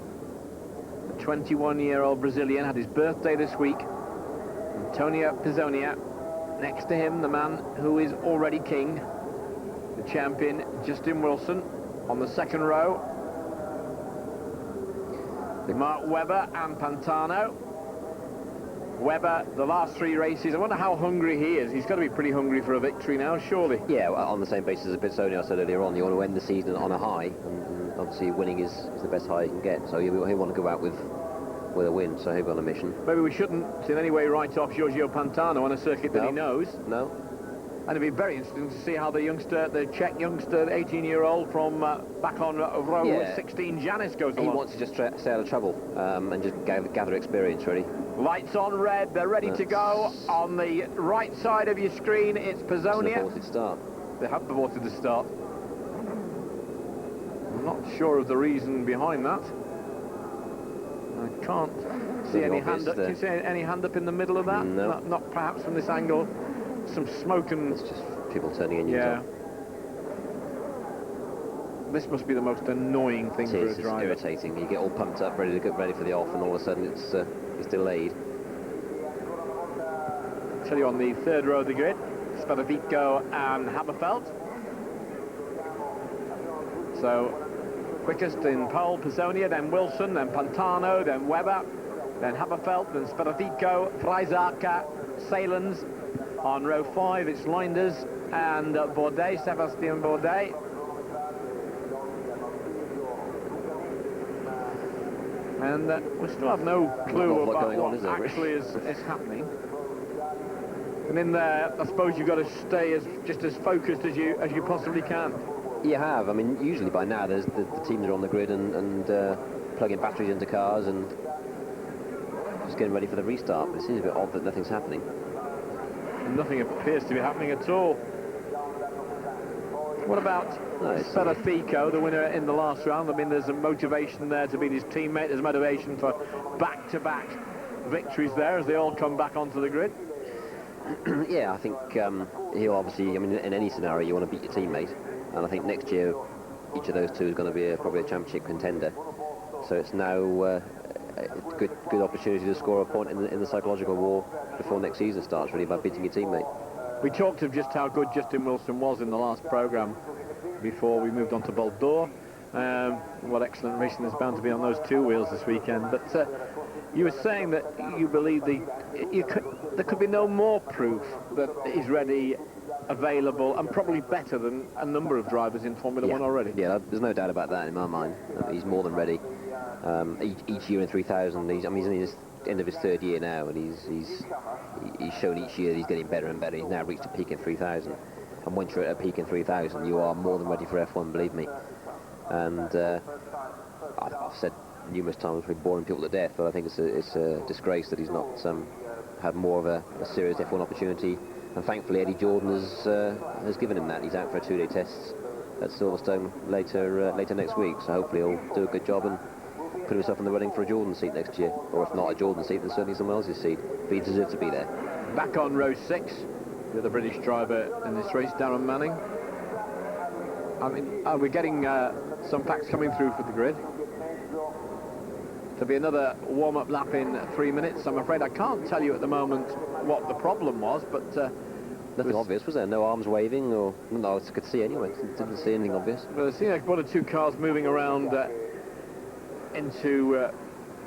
the 21-year-old Brazilian, had his birthday this week. Antônio Pizzonia. Next to him, the man who is already king, the champion Justin Wilson, on the second row. Mark Webber and Pantano. Webber, the last 3 races, I wonder how hungry he is. He's got to be pretty hungry for a victory now, surely. Yeah, well, on the same basis as Pizzonia I said earlier on, you want to end the season on a high, and obviously winning is the best high you can get, so he'll want to go out with a win, so he'll be on a mission. Maybe we shouldn't in any way write off Giorgio Pantano on a circuit that he knows. No. And it'd be very interesting to see how the Czech youngster, the 18-year-old from back on row 16, Janis, goes along. He wants to just stay out of trouble and just gather experience, really. Lights on red, they're ready to go. On the right side of your screen, it's Pizzonia. It's an aborted start. They have aborted the start. I'm not sure of the reason behind that. I can't see any hand up. Can you see any hand up in the middle of that? No. Not perhaps from this angle. Some smoke and... It's just people turning engines on. This must be the most annoying thing for a driver. It's irritating. You get all pumped up, ready for the off, and all of a sudden it's delayed. I'll tell you on the third row of the grid, Spadavito and Haberfeld. So, quickest in pole, Pizzonia, then Wilson, then Pantano, then Webber, then Haberfeld, then Spadavito, Friesacher, Saelens. On row 5, it's Leinders and Bourdais, Sébastien Bourdais. And we still have no clue about what actually is happening. And in there, I suppose you've got to stay just as focused as you possibly can. You have. I mean, usually by now there's the teams are on the grid and plugging batteries into cars and just getting ready for the restart. But it seems a bit odd that nothing's happening. Nothing appears to be happening at all. What about Spadafito, the winner in the last round? I mean, there's a motivation there to beat his teammate. There's motivation for back-to-back victories there as they all come back onto the grid. Yeah, I think he'll obviously, I mean, in any scenario, you want to beat your teammate. And I think next year, each of those two is going to be probably a championship contender. So it's now a good opportunity to score a point in the psychological war before next season starts, really, by beating your teammate. We talked of just how good Justin Wilson was in the last programme before we moved on to Bourdais. What excellent racing there's bound to be on those 2 wheels this weekend. But you were saying that you believe there could be no more proof that he's ready, available, and probably better than a number of drivers in Formula 1 already. Yeah, there's no doubt about that in my mind. He's more than ready. Each year in 3000, he's in his end of his 3rd year now, and he's shown each year that he's getting better and better. He's now reached a peak in 3000, and once you're at a peak in 3000, you are more than ready for F1, believe me. And I've said numerous times we're boring people to death, but I think it's a disgrace that he's not had more of a serious F1 opportunity. And thankfully Eddie Jordan has given him that. He's out for a 2-day test at Silverstone later next week, so hopefully he'll do a good job and put himself in the running for a Jordan seat next year, or if not a Jordan seat, then certainly someone else's seat. But he deserves to be there. Back on row 6, the other British driver in this race, Darren Manning. I mean, we're getting some facts coming through for the grid. To be another warm-up lap in 3 minutes. I'm afraid I can't tell you at the moment what the problem was, but nothing obvious, was there? No arms waving, or no? I could see anyway. Didn't see anything obvious. Well, there seemed like 1 or 2 cars moving around into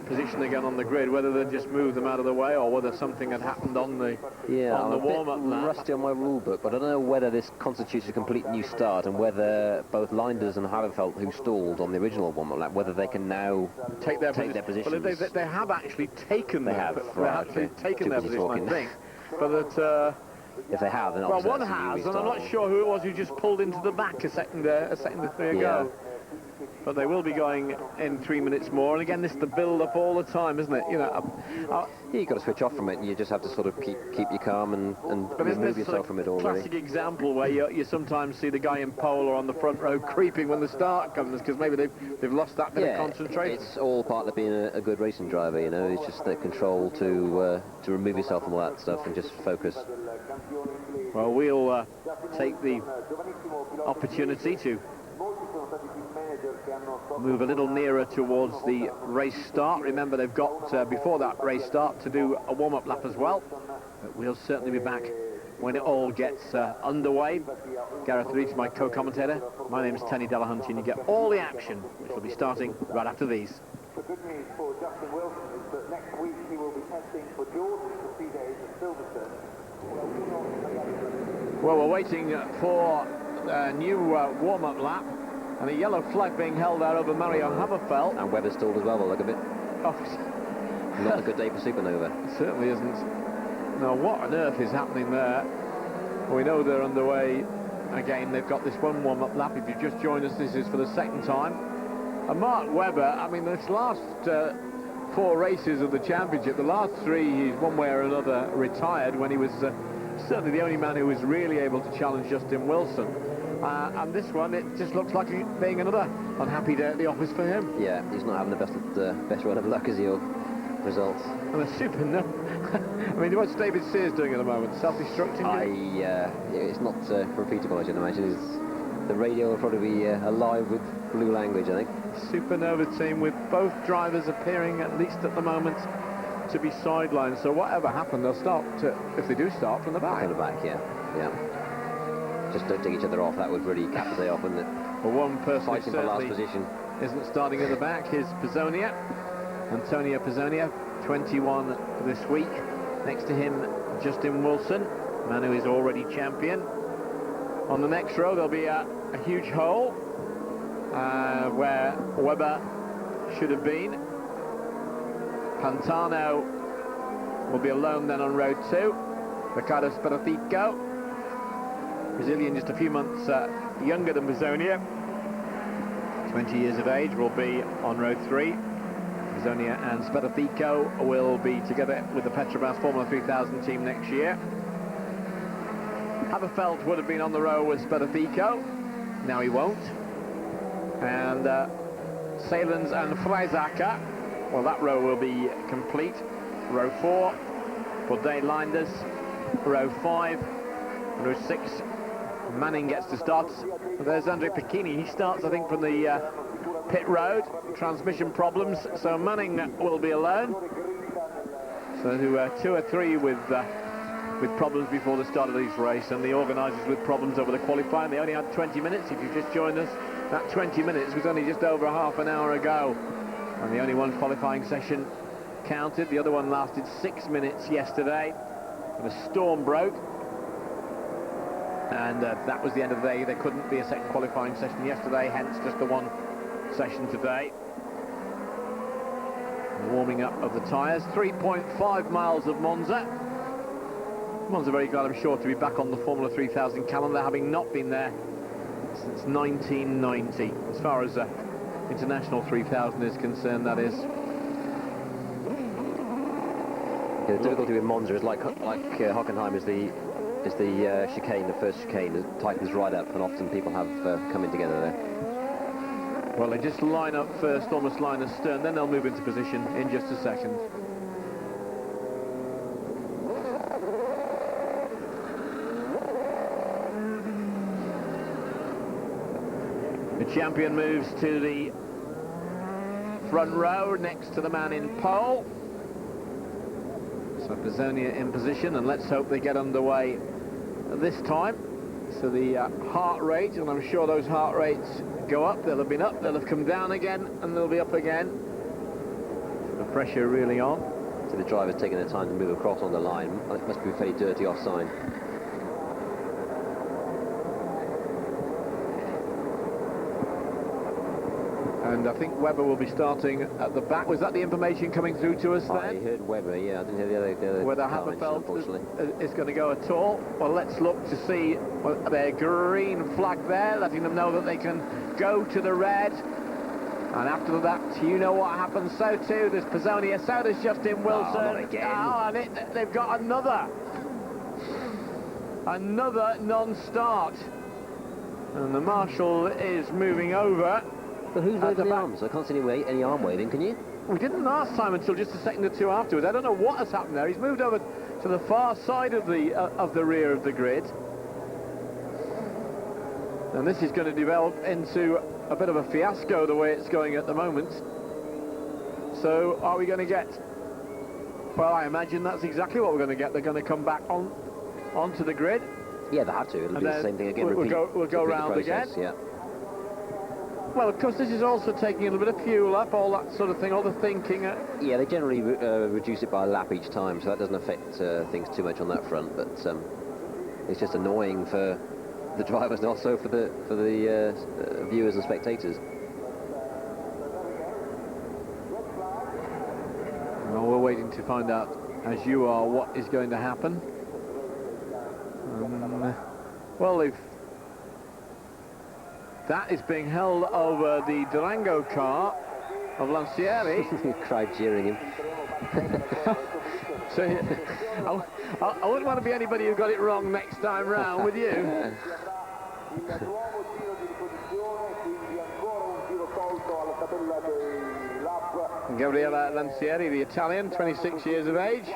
position again on the grid, whether they just moved them out of the way or whether something had happened on the warm-up lap. Rusty on my rule book, but I don't know whether this constitutes a complete new start and whether both Leinders and Haberfeld, who stalled on the original warm-up lap, whether they can now take their positions. Well, they have actually taken their position, I think. But that. If they have, then well, one has, and I'm not sure who it was who just pulled into the back a second or three ago. But they will be going in 3 minutes more, and again, this is the build-up all the time, isn't it? You know, you've got to switch off from it, and you just have to sort of keep you calm and remove yourself from it all. Classic example where you sometimes see the guy in pole or on the front row creeping when the start comes because maybe they've lost that bit of concentration. It's all part of being a good racing driver, you know. It's just the control to remove yourself from all that stuff and just focus. Well, we'll take the opportunity to move a little nearer towards the race start. Remember, they've got, before that race start, to do a warm-up lap as well. But we'll certainly be back when it all gets underway. Gareth Reeves, my co-commentator. My name's Tenny Delahunty, and you get all the action, which will be starting right after these. The good news for Justin Wilson is that next week he will be testing for Jordan for 3 days at Silverstone. Well, we're waiting for a new warm-up lap, and a yellow flag being held out over Mario Haberfeld. And Webber stalled as well, by the look of it. Oh. Not a good day for Supernova. It certainly isn't. Now, what on earth is happening there? Well, we know they're underway again. They've got this one warm-up lap. If you've just joined us, this is for the second time. And Mark Webber, I mean, this last 4 races of the championship, the last 3, he's one way or another retired when he was certainly the only man who was really able to challenge Justin Wilson. And this one, it just looks like it being another unhappy day at the office for him. Yeah, he's not having the best run of luck as your results. And a super no. I mean, what's David Sears doing at the moment? Self-destructing? It's not repeatable, I should imagine. The radio will probably be alive with blue language, I think. Supernova team with both drivers appearing, at least at the moment, to be sidelined. So whatever happened, they'll start, if they do start, from the back. From the back, yeah. Just don't take each other off. That would really cap the day off, wouldn't it? Well, one person fighting for last position isn't starting at the back is Pizzonia. Antônio Pizzonia, 21 this week. Next to him, Justin Wilson, man who is already champion. On the next row, there'll be a huge hole where Webber should have been. Pantano will be alone then on row 2. Ricardo Speratico, Brazilian, just a few months younger than Pizzonia, 20 years of age, will be on row 3. Pizzonia and Speratico will be together with the Petrobras Formula 3000 team next year. Haberfeld would have been on the row with Speratico, now he won't. And Saelens and Friesacher, well, that row will be complete. Row 4, Bourdais, Leinders. Row 5, row 6, Manning gets to start. There's Andre Pecchini. He starts, I think, from the pit road. Transmission problems, so Manning will be alone. So 2 or 3 with problems before the start of this race, and the organisers with problems over the qualifying. They only had 20 minutes. If you've just joined us, that 20 minutes was only just over half an hour ago, and the only one qualifying session counted. The other one lasted 6 minutes yesterday, and a storm broke, and that was the end of the day. There couldn't be a second qualifying session yesterday, hence just the one session today. Warming up of the tyres, 3.5 miles of Monza. Monza very glad, I'm sure, to be back on the Formula 3000 calendar, having not been there since 1990. As far as International 3000 is concerned, that is. Yeah, the difficulty with Monza is like Hockenheim is the chicane, the first chicane. It tightens right up, and often people have come in together there. Well, they just line up first, almost line astern, then they'll move into position in just a second. The champion moves to the front row next to the man in pole. So Pizzonia in position, and let's hope they get underway this time. So the heart rate, and I'm sure those heart rates go up. They'll have been up, they'll have come down again, and they'll be up again. pressure really on. So the driver's taking their time to move across on the line. It must be a fairly dirty offside. And I think Webber will be starting at the back. Was that the information coming through to us then? I heard Webber, yeah. I didn't hear the other Whether car mentioned, Haberfeld is going to go at all. Well, let's look to see their green flag there, letting them know that they can go to the red. And after that, you know what happens. So too, there's Pizzonia, so there's Justin Wilson. Oh, not again. Oh, and they've got another non-start. And the marshal is moving over. But who's waving the arms? I can't see any arm waving, can you? We didn't last time until just a second or two afterwards. I don't know what has happened there. He's moved over to the far side of the rear of the grid. And this is going to develop into a bit of a fiasco the way it's going at the moment. So are we going to get... Well, I imagine that's exactly what we're going to get. They're going to come back onto the grid. Yeah, they have to. It'll be the same thing again. We'll go round again. Yeah. Well, of course, this is also taking a little bit of fuel up, all that sort of thing, all the thinking. Yeah, they generally reduce it by a lap each time, so that doesn't affect things too much on that front. But it's just annoying for the drivers and also for the viewers and spectators. Well, we're waiting to find out, as you are, what is going to happen. Well, that is being held over the Durango car of Lancieri. Crowd cheering him. So I wouldn't want to be anybody who got it wrong next time round, would you? Gabriele Lancieri, the Italian, 26 years of age.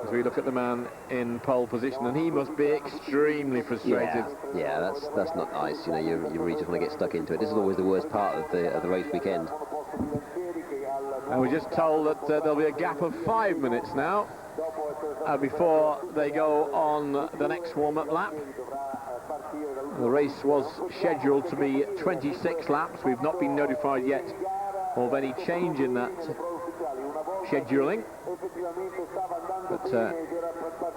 As we look at the man in pole position, and he must be extremely frustrated. Yeah, that's not nice. You know, you really just want to get stuck into it. This is always the worst part of the race weekend. And we're just told that there'll be a gap of 5 minutes now before they go on the next warm-up lap. The race was scheduled to be 26 laps. We've not been notified yet of any change in that scheduling, but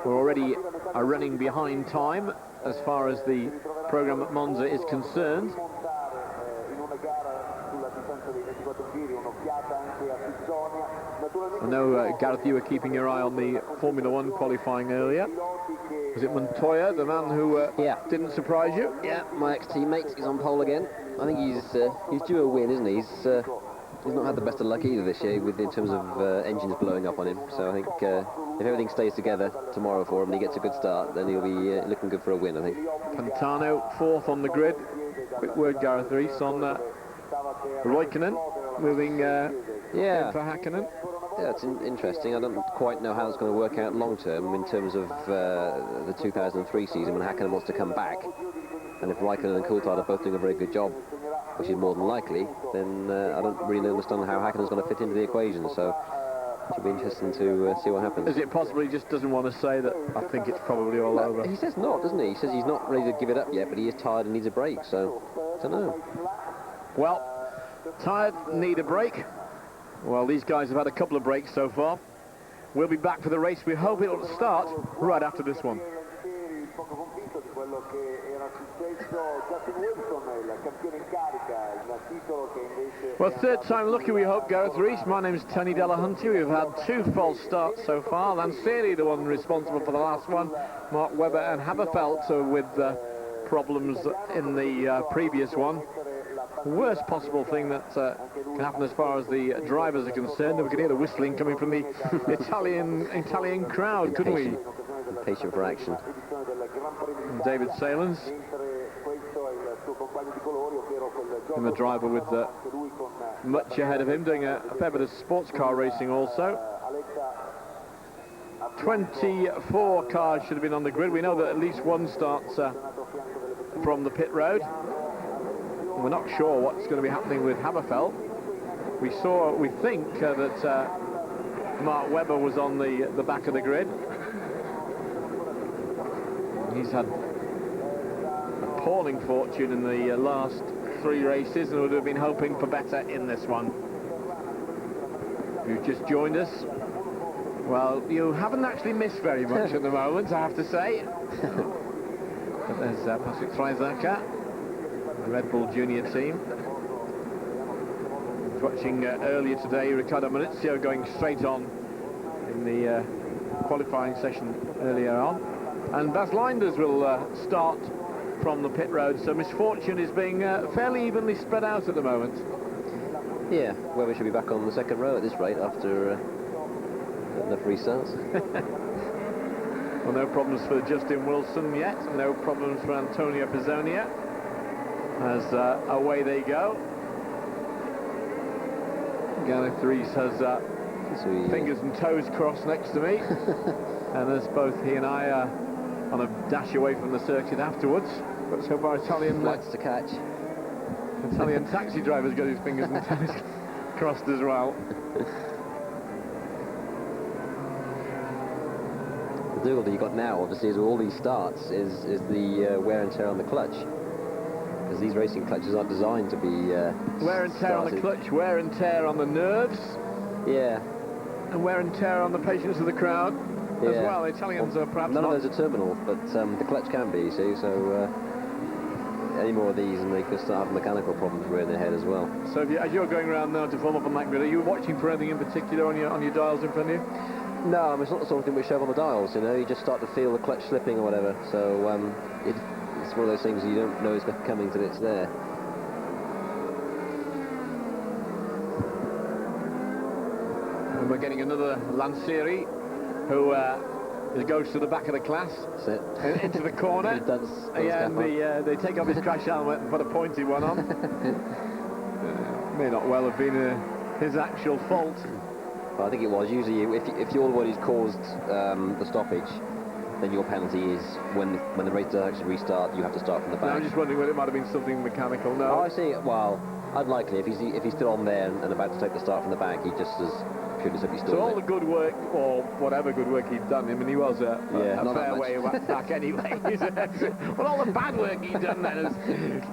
we're already running behind time as far as the programme at Monza is concerned. I know, Gareth, you were keeping your eye on the Formula One qualifying earlier. Was it Montoya, the man who didn't surprise you? Yeah, my ex-teammate is on pole again. I think he's due a win, isn't he? He's not had the best of luck either this year in terms of engines blowing up on him. So I think if everything stays together tomorrow for him and he gets a good start, then he'll be looking good for a win, I think. Pantano, fourth on the grid. Quick word, Gareth Rees, on Räikkönen moving in for Hakkinen. Yeah, it's interesting. I don't quite know how it's going to work out long term in terms of the 2003 season when Hakkinen wants to come back. And if Räikkönen and Coulthard are both doing a very good job, which is more than likely, then I don't really understand how Hakkinen's going to fit into the equation. So it should be interesting to see what happens. Is it possible he just doesn't want to say that? I think it's probably all over. He says not, doesn't he? He says he's not ready to give it up yet, but he is tired and needs a break. So I don't know. Well, tired, need a break. Well, these guys have had a couple of breaks so far. We'll be back for the race. We hope it'll start right after this one. Well, third time lucky, we hope, Gareth Rees. My name's Tony Delahunty. We've had 2 false starts so far. Lancieri, the one responsible for the last one. Mark Webber and Haberfeld with problems in the previous one. Worst possible thing that can happen as far as the drivers are concerned. And we could hear the whistling coming from the Italian crowd, couldn't we? Impatient for action. And David Saelens, and the driver with much ahead of him, doing a fair bit of sports car racing also. 24 cars should have been on the grid. We know that at least one starts from the pit road. We're not sure what's going to be happening with Haberfeld. We think that Mark Webber was on the back of the grid. He's had appalling fortune in the last 3 races and would have been hoping for better in this one. who've just joined us. Well, you haven't actually missed very much at the moment, I have to say. But there's Friesacher, the Red Bull Junior team. Watching earlier today, Riccardo Maurizio going straight on in the qualifying session earlier on. And Bas Leinders will start from the pit road, so misfortune is being fairly evenly spread out at the moment. Yeah, Webber should be back on the second row at this rate after enough restarts. Well, no problems for Justin Wilson yet, no problems for Antônio Pizzonia, as away they go. Gareth Rees has fingers and toes crossed next to me, and as both he and I are on a dash away from the circuit afterwards. But so far, Italian to catch. Italian taxi driver's got his fingers and toes crossed as well. The difficulty you got now, obviously, is with all these starts, is the wear and tear on the clutch. Because these racing clutches aren't designed to be wear and tear on the clutch, wear and tear on the nerves. Yeah. And wear and tear on the patience of the crowd as well. The Italians are perhaps none of those are terminal, but the clutch can be, you see, so any more of these and they could start having mechanical problems rearing their head as well. So if as you're going around now to form up on that grid, are you watching for anything in particular on your dials in front of you? No, I mean, it's not the sort of thing we show on the dials, you know, you just start to feel the clutch slipping or whatever, so it's one of those things you don't know is coming till it's there. And we're getting another Lancieri who goes to the back of the class, into the corner. And they take off his crash helmet and put a pointy one on. May not well have been his actual fault. Well, I think it was. Usually, if you're the one who's caused the stoppage, then your penalty is when the race does actually restart, you have to start from the back. No, I'm just wondering whether it might have been something mechanical. No. Oh, I see. Well, unlikely. If he's still on there and about to take the start from the back, he just should have simply stood. So all the good work, or whatever good work he'd done, I mean, he was a fair way back anyway. Well, all the bad work he'd done then,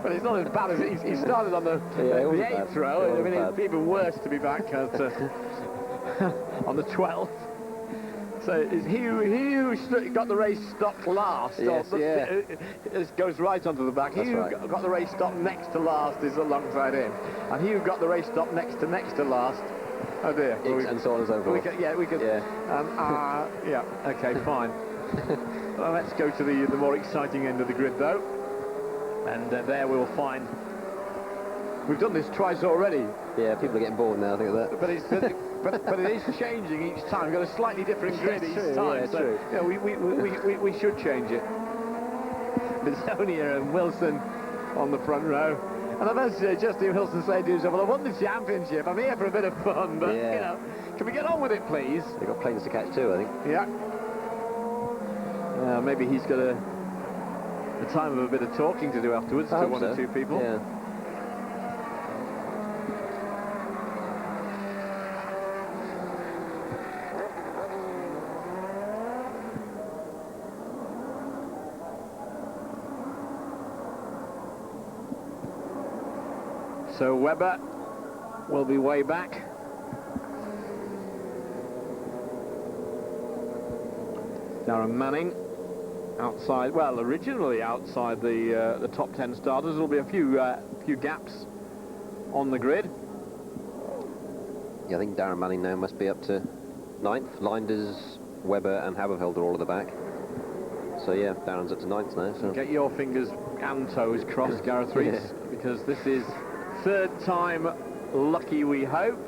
but it's not as bad as he started on the 8th row. I mean, it'd be even worse to be back at on the 12th. So it's he who got the race stopped last. Yes, It goes right onto the back. He who got the race stopped next to last is alongside him, and he who got the race stopped next to last. Oh dear. And so on and so forth. We could. Yeah. Okay, fine. Well, let's go to the more exciting end of the grid, though, and there we'll find. We've done this twice already. Yeah, people are getting bored now, I think of that. But it is changing each time. We've got a slightly different grid each time. Yeah, true. Yeah, we should change it. Pizzonia and Wilson on the front row. And I've heard Justin Wilson say to himself, well, I won the championship. I'm here for a bit of fun, but, you know, can we get on with it, please? They've got planes to catch too, I think. Yeah. Maybe he's got a time of a bit of talking to do afterwards to one or two people. Yeah. So Webber will be way back. Darren Manning outside, well, originally outside the top 10 starters. There'll be a few gaps on the grid. Yeah, I think Darren Manning now must be up to 9th. Leinders, Webber and Haberfeld are all at the back. So yeah, Darren's up to 9th now. So. Get your fingers and toes crossed, Gareth Rees, because this is third time lucky, we hope.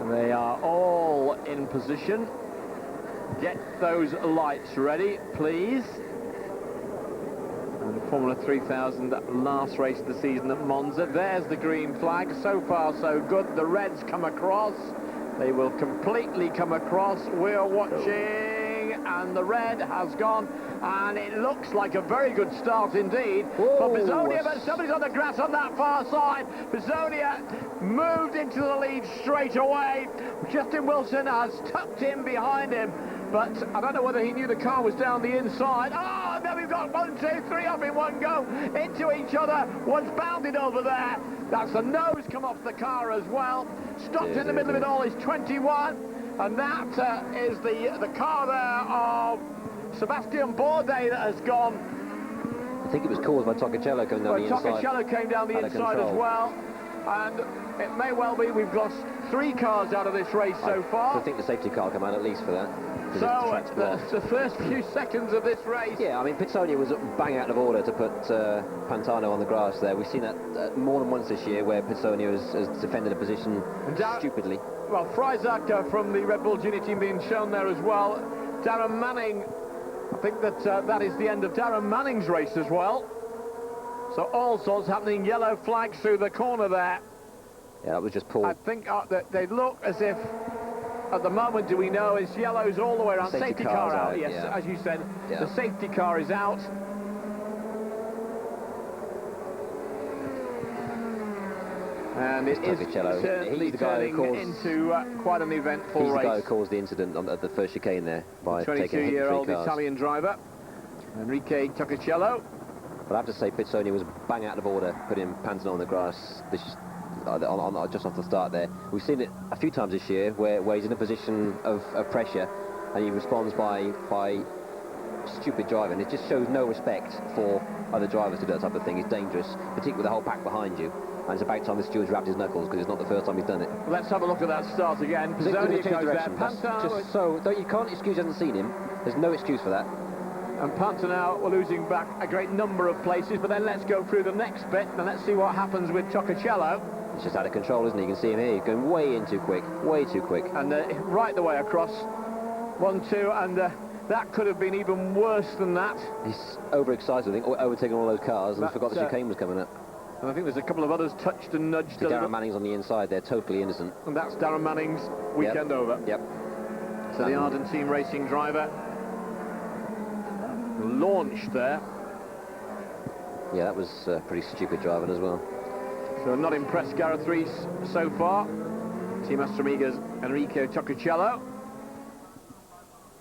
And they are all in position. Get those lights ready, please. And Formula 3000, last race of the season at Monza. There's the green flag. So far, so good. The reds come across. They will completely come across. We're watching, and the red has gone. And it looks like a very good start indeed for Pizzonia, but somebody's on the grass on that far side. Pizzonia moved into the lead straight away. Justin Wilson has tucked in behind him, but I don't know whether he knew the car was down the inside. Oh, there we we've got 1, 2, 3 off in one go, into each other, one's bounded over there. That's the nose come off the car as well. Stopped in the middle of it all is 21, and that is the car there of Sébastien Bourdais that has gone. I think it was caused by Tocacello coming down the inside. Tocacello came down the inside as well, and it may well be we've lost 3 cars out of this race so far. I think the safety car came out at least for that. So the first few seconds of this race. Yeah, I mean, Pizzonia was bang out of order to put Pantano on the grass there. We've seen that more than once this year where Pizzonia has defended a position stupidly. Well, Friesacher from the Red Bull Junior team being shown there as well. Darren Manning, I think that that is the end of Darren Manning's race as well. So all sorts happening, yellow flags through the corner there. Yeah, that was just pulled. I think that they look as if, at the moment, do we know, is yellows all the way around. Safety car out, yes, yeah. as you said. Yeah. The safety car is out. And it is certainly turning into quite an eventful race. He's the guy who caused the incident at the first chicane there by taking 22-year-old Italian driver, Enrique Tocacello. But I have to say, Pizzonia was bang out of order, putting Pantano on the grass just off the start there. We've seen it a few times this year where he's in a position of pressure and he responds by stupid driving. It just shows no respect for other drivers to do that type of thing. It's dangerous, particularly with the whole pack behind you. And it's about time the steward's wrapped his knuckles, because it's not the first time he's done it. Let's have a look at that start again. Pizzonia goes there. Pantano, you can't excuse he hasn't seen him. There's no excuse for that. And Pantano, we're losing back a great number of places, but then let's go through the next bit and let's see what happens with Tocacello. It's just out of control, isn't he? You can see him here. He's going way in too quick, way too quick. And right the way across. 1, 2, and that could have been even worse than that. He's overexcited, I think, overtaking all those cars and forgot the chicane was coming up. And I think there's a couple of others touched and nudged. Darren Manning's on the inside, they're totally innocent. And that's Darren Manning's weekend over. Yep. So the Arden Team Racing driver launched there. Yeah, that was pretty stupid driving as well. So not impressed Gareth Rees so far. Team Astromiga's Enrico Tocacello.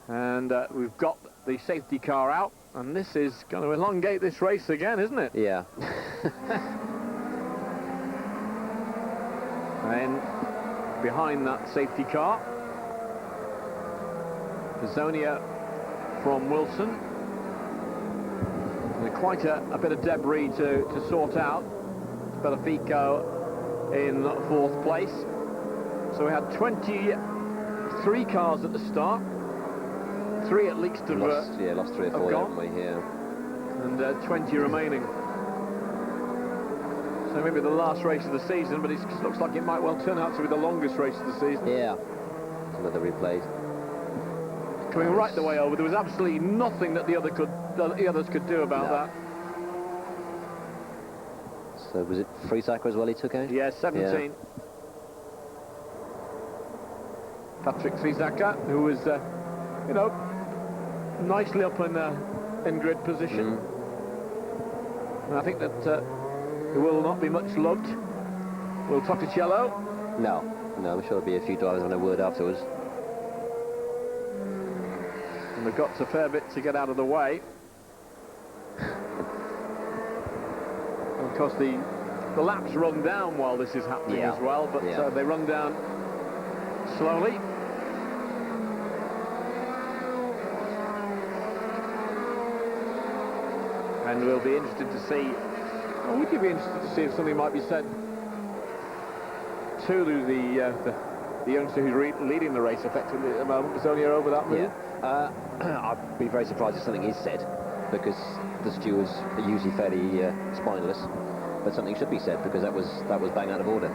And we've got the safety car out, and this is going to elongate this race again, isn't it? Yeah. And behind that safety car, Pizzonia from Wilson. And quite a bit of debris to sort out. Benefico in 4th place. So we had 23 cars at the start. 3 at least have lost 3 or 4, haven't we? Yeah. And 20 remaining. So maybe the last race of the season, but it looks like it might well turn out to be the longest race of the season. Yeah. Another replay. Coming right the way over, there was absolutely nothing that the others could do about that. So was it Friesacher as well he took out? Yeah, 17. Yeah. Patrick Friesacher, who was, you know, nicely up in grid position. And I think that he will not be much loved. Will Tocacello? No, I'm sure there'll be a few drivers on a word afterwards. And they've got a fair bit to get out of the way. And of course the laps run down while this is happening as well, but they run down slowly. And we'll be interested to see, or would you be interested to see if something might be said to the youngster who's leading the race effectively at the moment? Pizzonia over that move? Yeah. I'd be very surprised if something is said, because the stewards are usually fairly spineless, but something should be said, because that was bang out of order.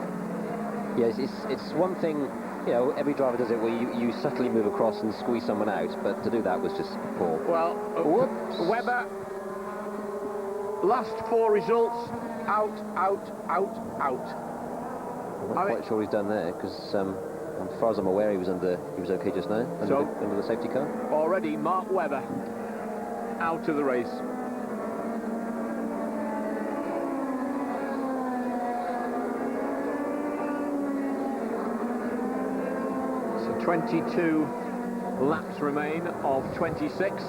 Yes, it's one thing, you know, every driver does it where you subtly move across and squeeze someone out, but to do that was just poor. Well, Webber, last 4 results, out. I'm not quite sure what he's done there, because as far as I'm aware, he was okay just now, under the safety car. Already, Mark Webber out of the race. So 22 laps remain of 26.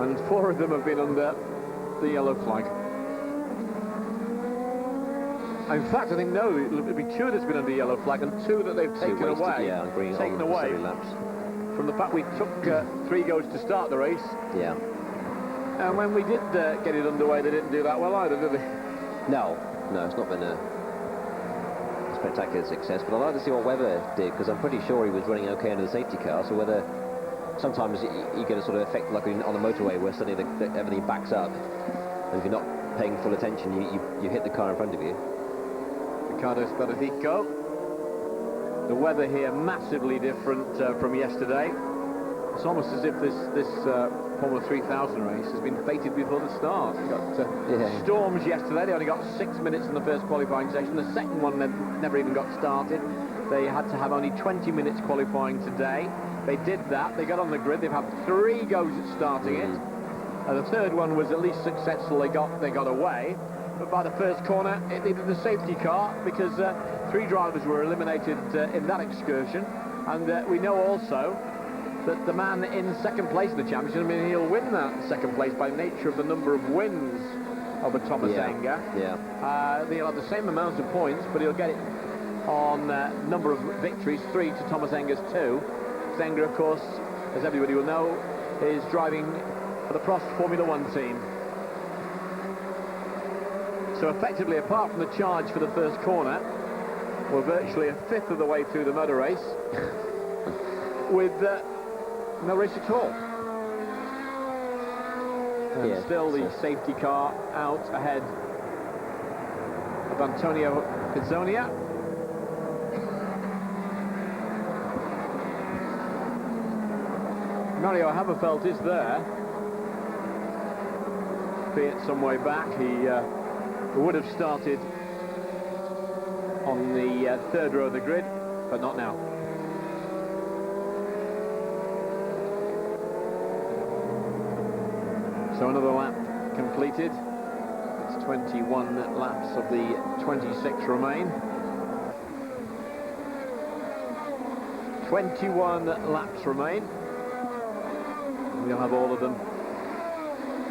and 4 of them have been under the yellow flag. In fact, I think no, it'll be 2 that's been under yellow flag and 2 that they've taken away. Yeah, green taken on away laps. From the fact we took 3 goes to start the race. Yeah. And when we did get it underway, they didn't do that well either, did they? No, it's not been a spectacular success, but I'd like to see what Webber did, because I'm pretty sure he was running okay under the safety car, so whether sometimes you get a sort of effect like on the motorway where suddenly everything backs up, and if you're not paying full attention, you hit the car in front of you. Ricardo Spadaffico. The weather here massively different from yesterday. It's almost as if this Formula 3000 race has been fated before the start. We got storms yesterday. They only got 6 minutes in the first qualifying session. The second one never even got started. They had to have only 20 minutes qualifying today. They did that. They got on the grid. They've had 3 goes at starting it. The third one was at least successful. They got away. But by the first corner, it needed a safety car because 3 drivers were eliminated in that excursion. And we know also that the man in second place in the championship, I mean, he'll win that second place by nature of the number of wins over Tomáš Enge. He'll have the same amount of points, but he'll get it on number of victories, 3 to Tomáš Enge's 2. Enge, of course, as everybody will know, is driving for the Prost Formula 1 team. So effectively, apart from the charge for the first corner, we're virtually a fifth of the way through the motor race with no race at all. And still the safety car out ahead of Antônio Pizzonia. Mario Haberfeld is there, be it some way back. He would have started on the 3rd row of the grid, but not now. So another lap completed. It's 21 laps of the 26 remain. 21 laps remain. We'll have all of them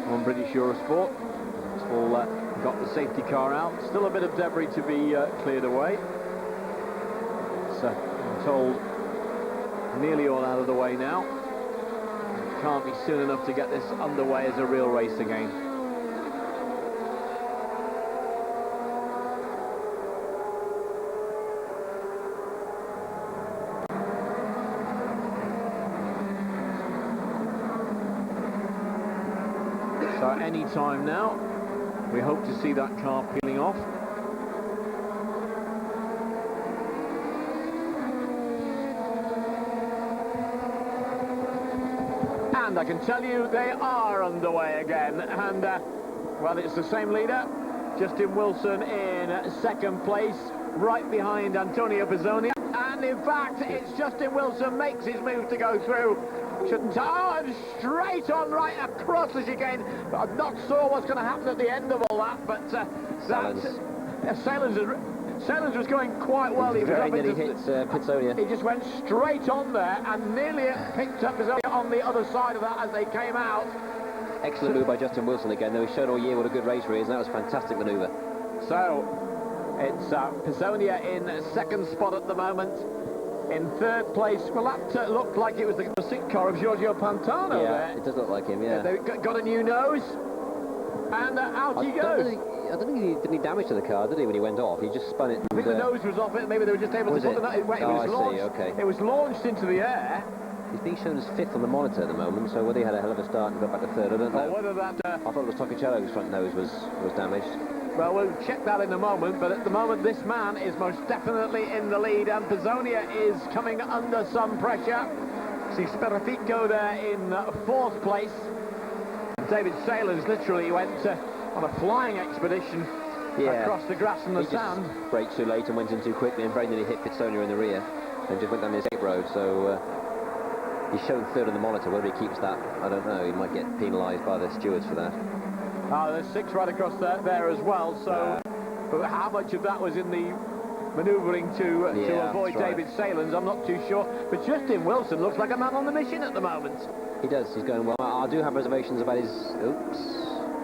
on British Eurosport. Still got the safety car out. Still a bit of debris to be cleared away. So I'm told nearly all out of the way now. Can't be soon enough to get this underway as a real race again. So any time now, we hope to see that car peeling off. And I can tell you they are underway again, and well, it's the same leader, Justin Wilson in second place, right behind Antônio Pizzonia, and in fact it's Justin Wilson makes his move to go through. Shouldn't and straight on right across the chicane, but I'm not sure what's going to happen at the end of all that, but Saelens was going quite well. He very nearly hits Pizzonia. He just went straight on there and nearly picked up Pizzonia on the other side of that as they came out. Excellent move by Justin Wilson again, though he's shown all year what a good racer he is, and that was a fantastic manoeuvre. So it's Pizzonia in second spot at the moment. In third place, well, that looked like it was the sick car of Giorgio Pantano there. It does look like him, yeah. They got a new nose, and out he goes. I don't think he did any damage to the car, did he, when he went off? He just spun it. I think the nose was off it, maybe they were just able to put the nose... Wait, it was launched into the air. He's being shown as 5th on the monitor at the moment, so whether he had a hell of a start and got back to 3rd, I don't know. Whether that... I thought it was Tokicello's front nose was damaged. Well, we'll check that in a moment, but at the moment this man is most definitely in the lead, and Pizzonia is coming under some pressure. See Spadaffico there in 4th place. David Saelens literally went on a flying expedition across the grass and the sand. He just braked too late and went in too quickly and very nearly hit Pizzonia in the rear and just went down the escape road, so he's shown 3rd on the monitor. Whether he keeps that, I don't know. He might get penalised by the stewards for that. There's 6 right across there as well, so but how much of that was in the manoeuvring to avoid right. David Saelens. I'm not too sure. But Justin Wilson looks like a man on the mission at the moment. He does. He's going well. I do have reservations about his... Oops.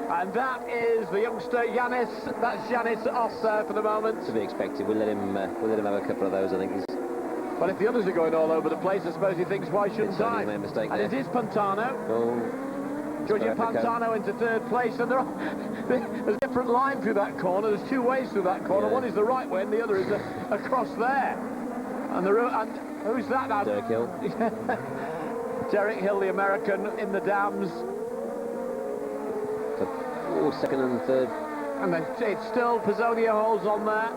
And that is the youngster Yanis. That's Yanis off there for the moment. To be expected. We'll let him have a couple of those. I think he's... But if the others are going all over the place, I suppose he thinks, why shouldn't I? Made a mistake and there. it is Pantano. Oh. Giorgio Pantano into third place, and there's a different line through that corner. There's two ways through that corner. Yeah. One is the right way, and the other is across there. And who's that now? Derek Hill. Derek Hill, the American, in the dams. Second and third. And it's still Pizzonia holds on there.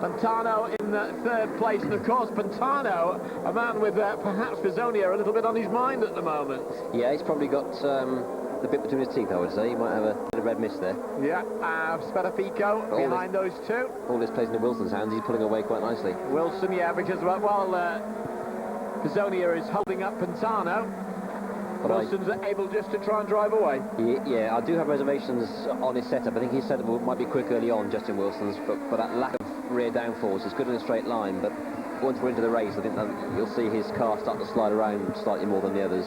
Pantano in third place, and of course Pantano, a man with perhaps Pizzonia a little bit on his mind at the moment. Yeah, he's probably got the bit between his teeth, I would say. He might have a bit of red mist there. Yeah, Spadaffico behind those two. All this plays into Wilson's hands. He's pulling away quite nicely. Wilson, yeah, because while Pizzonia is holding up Pantano, Wilson's able just to try and drive away. Yeah, I do have reservations on his setup. I think his setup might be quick early on, Justin Wilson's, but that lack of rear downforce is good in a straight line, but once we're into the race, I think that you'll see his car start to slide around slightly more than the others,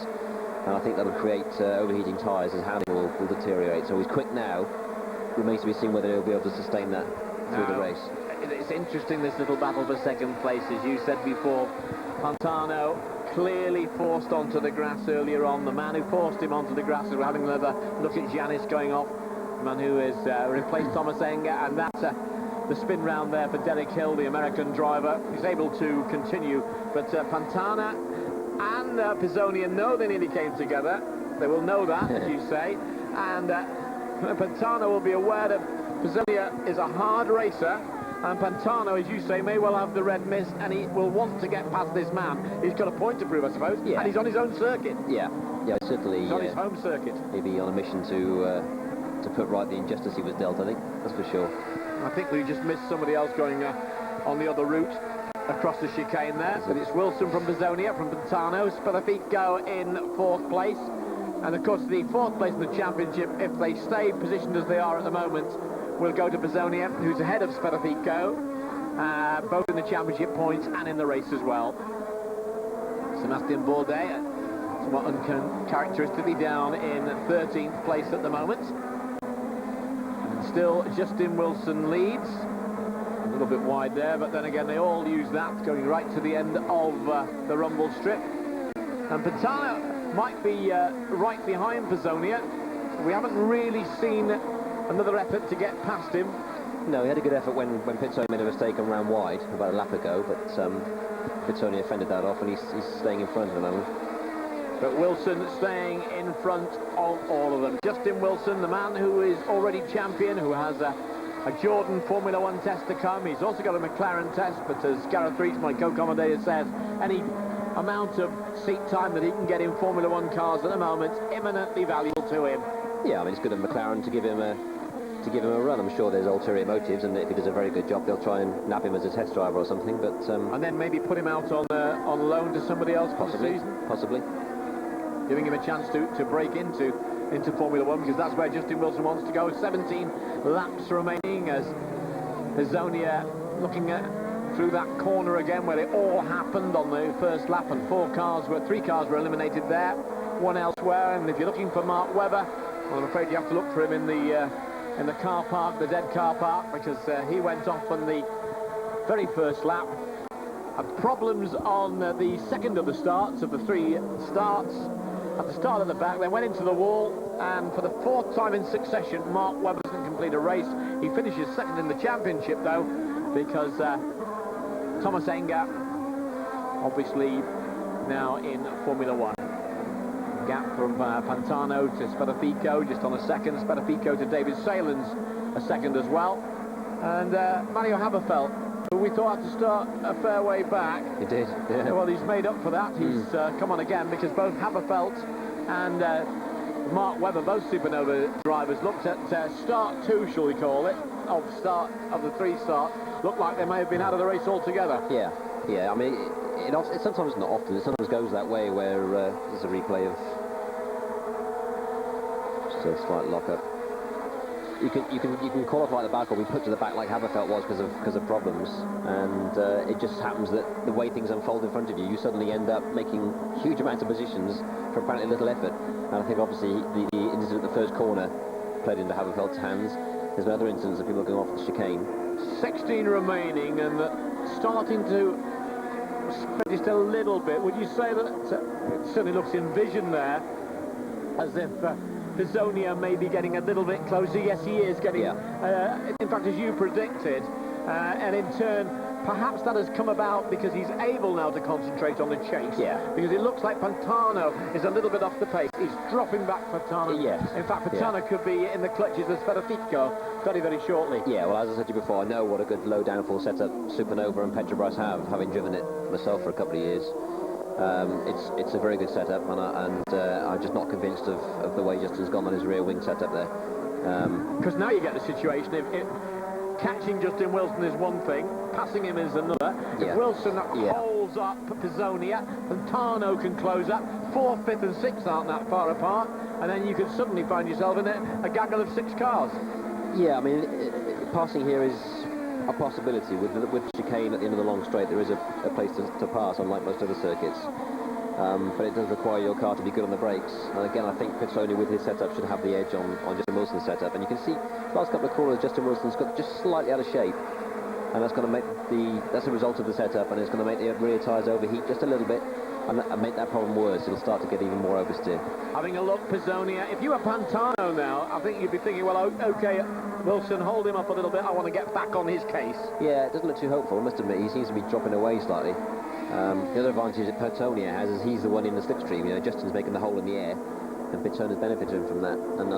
and I think that'll create overheating tyres, as handling will deteriorate. So he's quick now. Remains to be seen whether he'll be able to sustain that through the race. It's interesting, this little battle for second place, as you said before. Pantano clearly forced onto the grass earlier on. The man who forced him onto the grass, we're having another look at Yanis going off. The man who has replaced Thomas Enge, and that's the spin round there for Derek Hill, the American driver. He's able to continue, but Pantana and Pizzonia know they nearly came together. They will know that, as you say, and Pantano will be aware that Pizzonia is a hard racer, and Pantano, as you say, may well have the red mist, and he will want to get past this man. He's got a point to prove, I suppose, yeah. And he's on his own circuit. Yeah, certainly. He's on his home circuit. He'll be on a mission to put right the injustice he was dealt, I think, that's for sure. I think we just missed somebody else going on the other route across the chicane there. But it's Wilson from Pizzonia, from Pantano. Spadaffico in fourth place. And of course the fourth place in the championship, if they stay positioned as they are at the moment, will go to Pizzonia, who's ahead of Spadaffico, both in the championship points and in the race as well. Sébastien Bourdais, somewhat uncharacteristically down in 13th place at the moment. Still, Justin Wilson leads. A little bit wide there, but then again, they all use that, going right to the end of the rumble strip. And Pantano might be right behind Pizzonia. We haven't really seen another effort to get past him. No, he had a good effort when Pizzonia made a mistake and ran wide about a lap ago, but Pizzonia fended that off, and he's staying in front at the moment. But Wilson staying in front of all of them. Justin Wilson, the man who is already champion, who has a Jordan Formula 1 test to come. He's also got a McLaren test, but as Gareth Rees, my co-commentator, says, any amount of seat time that he can get in Formula 1 cars at the moment is eminently valuable to him. Yeah, I mean, it's good of McLaren to give him a run. I'm sure there's ulterior motives, and if he does a very good job, they'll try and nab him as a test driver or something. But and then maybe put him out on loan to somebody else for the season. Possibly. Giving him a chance to break into Formula 1, because that's where Justin Wilson wants to go. 17 laps remaining as Pizzonia looking through that corner again where it all happened on the first lap, and three cars were eliminated there, one elsewhere. And if you're looking for Mark Webber, well, I'm afraid you have to look for him in the car park, the dead car park, because he went off on the very first lap. Had problems on the second of the starts of the three starts. At the start of the back, they went into the wall, and for the fourth time in succession, Mark Webber doesn't complete a race. He finishes second in the championship, though, because Thomas Enge, obviously now in Formula 1. Gap from Pantano to Spadaffico, just on a second. Spadaffico to David Saelens, a second as well. And Mario Haberfeld, who we thought had to start a fair way back. He did, yeah. Well, he's made up for that. He's come on again, because both Haberfeld and Mark Webber, both Supernova drivers, looked at start two, shall we call it, of the three start, looked like they may have been out of the race altogether. Yeah. I mean, it sometimes, not often, it sometimes goes that way, where there's a replay of just a slight lock-up. you can qualify at the back or be put to the back like Haberfeld was because of problems, and it just happens that the way things unfold in front of you, you suddenly end up making huge amounts of positions for apparently little effort. And I think obviously the incident at the first corner played into Haberfeld's hands. There's another instance of people going off the chicane. 16 remaining and starting to spread just a little bit. Would you say that it certainly looks in vision there, as if Pizzonia may be getting a little bit closer? Yes, he is getting, in fact, as you predicted, and in turn, perhaps that has come about because he's able now to concentrate on the chase. Yeah. Because it looks like Pantano is a little bit off the pace. He's dropping back Pantano. Yes. In fact, Pantano could be in the clutches of Friesacher very, very shortly. Yeah, well, as I said to you before, I know what a good low downfall setup Supernova and Petrobras have, having driven it myself for a couple of years. It's a very good setup, and I'm just not convinced of the way Justin's gone on his rear wing setup there. Because now you get the situation, if catching Justin Wilson is one thing, passing him is another. If Wilson holds up Pizzonia, Pantano can close up. 4th, 5th and 6th aren't that far apart, and then you could suddenly find yourself in a gaggle of 6 cars. Yeah, I mean, passing here is a possibility. With chicane at the end of the long straight, there is a place to pass, unlike most other circuits. But it does require your car to be good on the brakes. And again, I think Pizzonia with his setup should have the edge on Justin Wilson's setup. And you can see last couple of corners, Justin Wilson's got just slightly out of shape, and that's going to make that's a result of the setup, and it's going to make the rear tyres overheat just a little bit and make that problem worse. It'll start to get even more oversteer. Having a look, Pizzonia, if you were Pantano now, I think you'd be thinking, well, okay, Wilson, hold him up a little bit, I want to get back on his case. Yeah, it doesn't look too hopeful, I must admit. He seems to be dropping away slightly. The other advantage that Pizzonia has is he's the one in the slipstream. You know, Justin's making the hole in the air, and Pizzonia's benefiting from that. And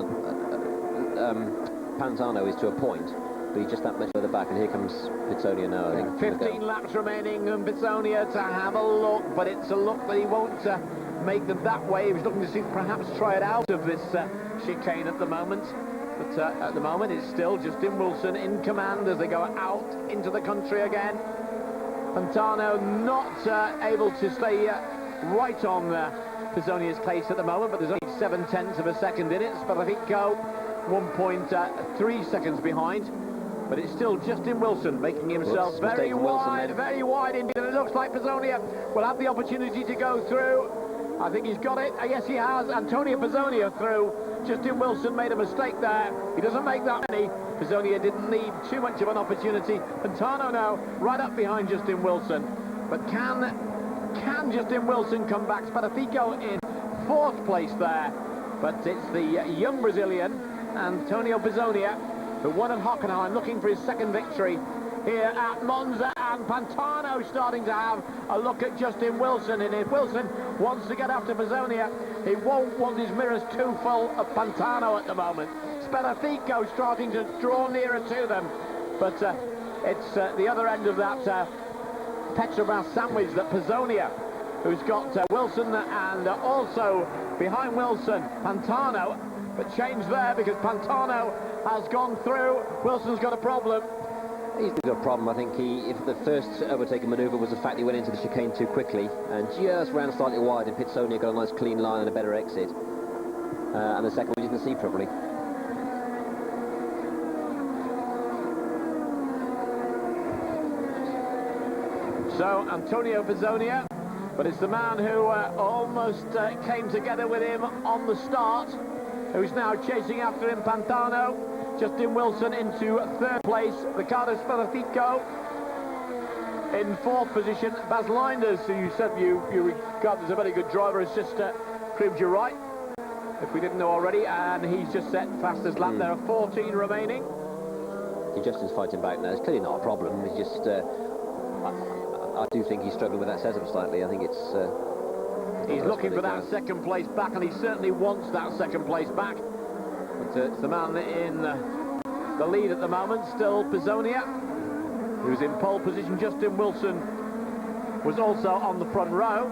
Pantano is to a point, but he's just that much further back, and here comes Pizzonia now, I think. 15 laps remaining, and Pizzonia to have a look, but it's a look that he won't make them that way. He was looking to see perhaps try it out of this chicane at the moment. But at the moment, it's still Justin Wilson in command as they go out into the country again. Pantano not able to stay right on Pizzonia's case at the moment, but there's only 7/10 of a second in it. Friesacher 1.3 seconds behind, but it's still Justin Wilson making himself very wide indeed, and it looks like Pizzonia will have the opportunity to go through. I think he's got it. Yes, he has. Antônio Pizzonia through. Justin Wilson made a mistake there. He doesn't make that many. Pizzonia didn't need too much of an opportunity. Pantano now right up behind Justin Wilson. But can Justin Wilson come back? Friesacher in 4th place there. But it's the young Brazilian, Antônio Pizzonia, who won at Hockenheim, looking for his second victory here at Monza, and Pantano starting to have a look at Justin Wilson, and if Wilson wants to get after Pizzonia, he won't want his mirrors too full of Pantano at the moment. Friesacher starting to draw nearer to them, but it's the other end of that Petrobras sandwich that Pizzonia, who's got Wilson and also behind Wilson, Pantano, but change there because Pantano has gone through. Wilson's got a problem. He's got a problem. I think if the first overtaking manoeuvre was the fact he went into the chicane too quickly and just ran slightly wide, and Pizzonia got a nice clean line and a better exit. And the second we didn't see properly. So Antônio Pizzonia, but it's the man who almost came together with him on the start, who's now chasing after him, Pantano. Justin Wilson into 3rd place. Ricardo Friesacher in 4th position. Bas Leinders, who you said you regard as a very good driver, has just proved you right, if we didn't know already, and he's just set fastest lap. There are 14 remaining. Justin's fighting back now. It's clearly not a problem. He's just I do think he's struggling with that setup slightly. I think it's he's looking for that second place back, and he certainly wants that second place back. But it's the man in the lead at the moment, still Pizzonia, who's in pole position. Justin Wilson was also on the front row.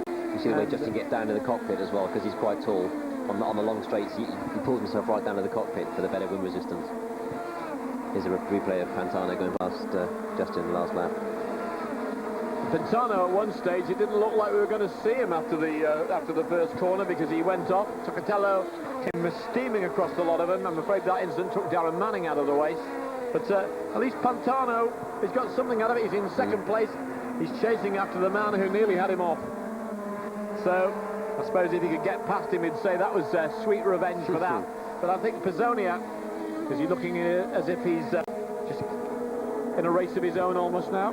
You see the way Justin gets down to the cockpit as well, because he's quite tall. On the long straights, he pulls himself right down to the cockpit for the better wind resistance. Here's a replay of Pantano going past Justin the last lap. Pantano at one stage, it didn't look like we were going to see him after the first corner, because he went off. Toccatello came steaming across the lot of them. I'm afraid that incident took Darren Manning out of the race. But at least Pantano has got something out of it. He's in second place. He's chasing after the man who nearly had him off. So I suppose if he could get past him, he'd say that was sweet revenge for that. But I think Pizzonia, is he looking as if he's just in a race of his own almost now?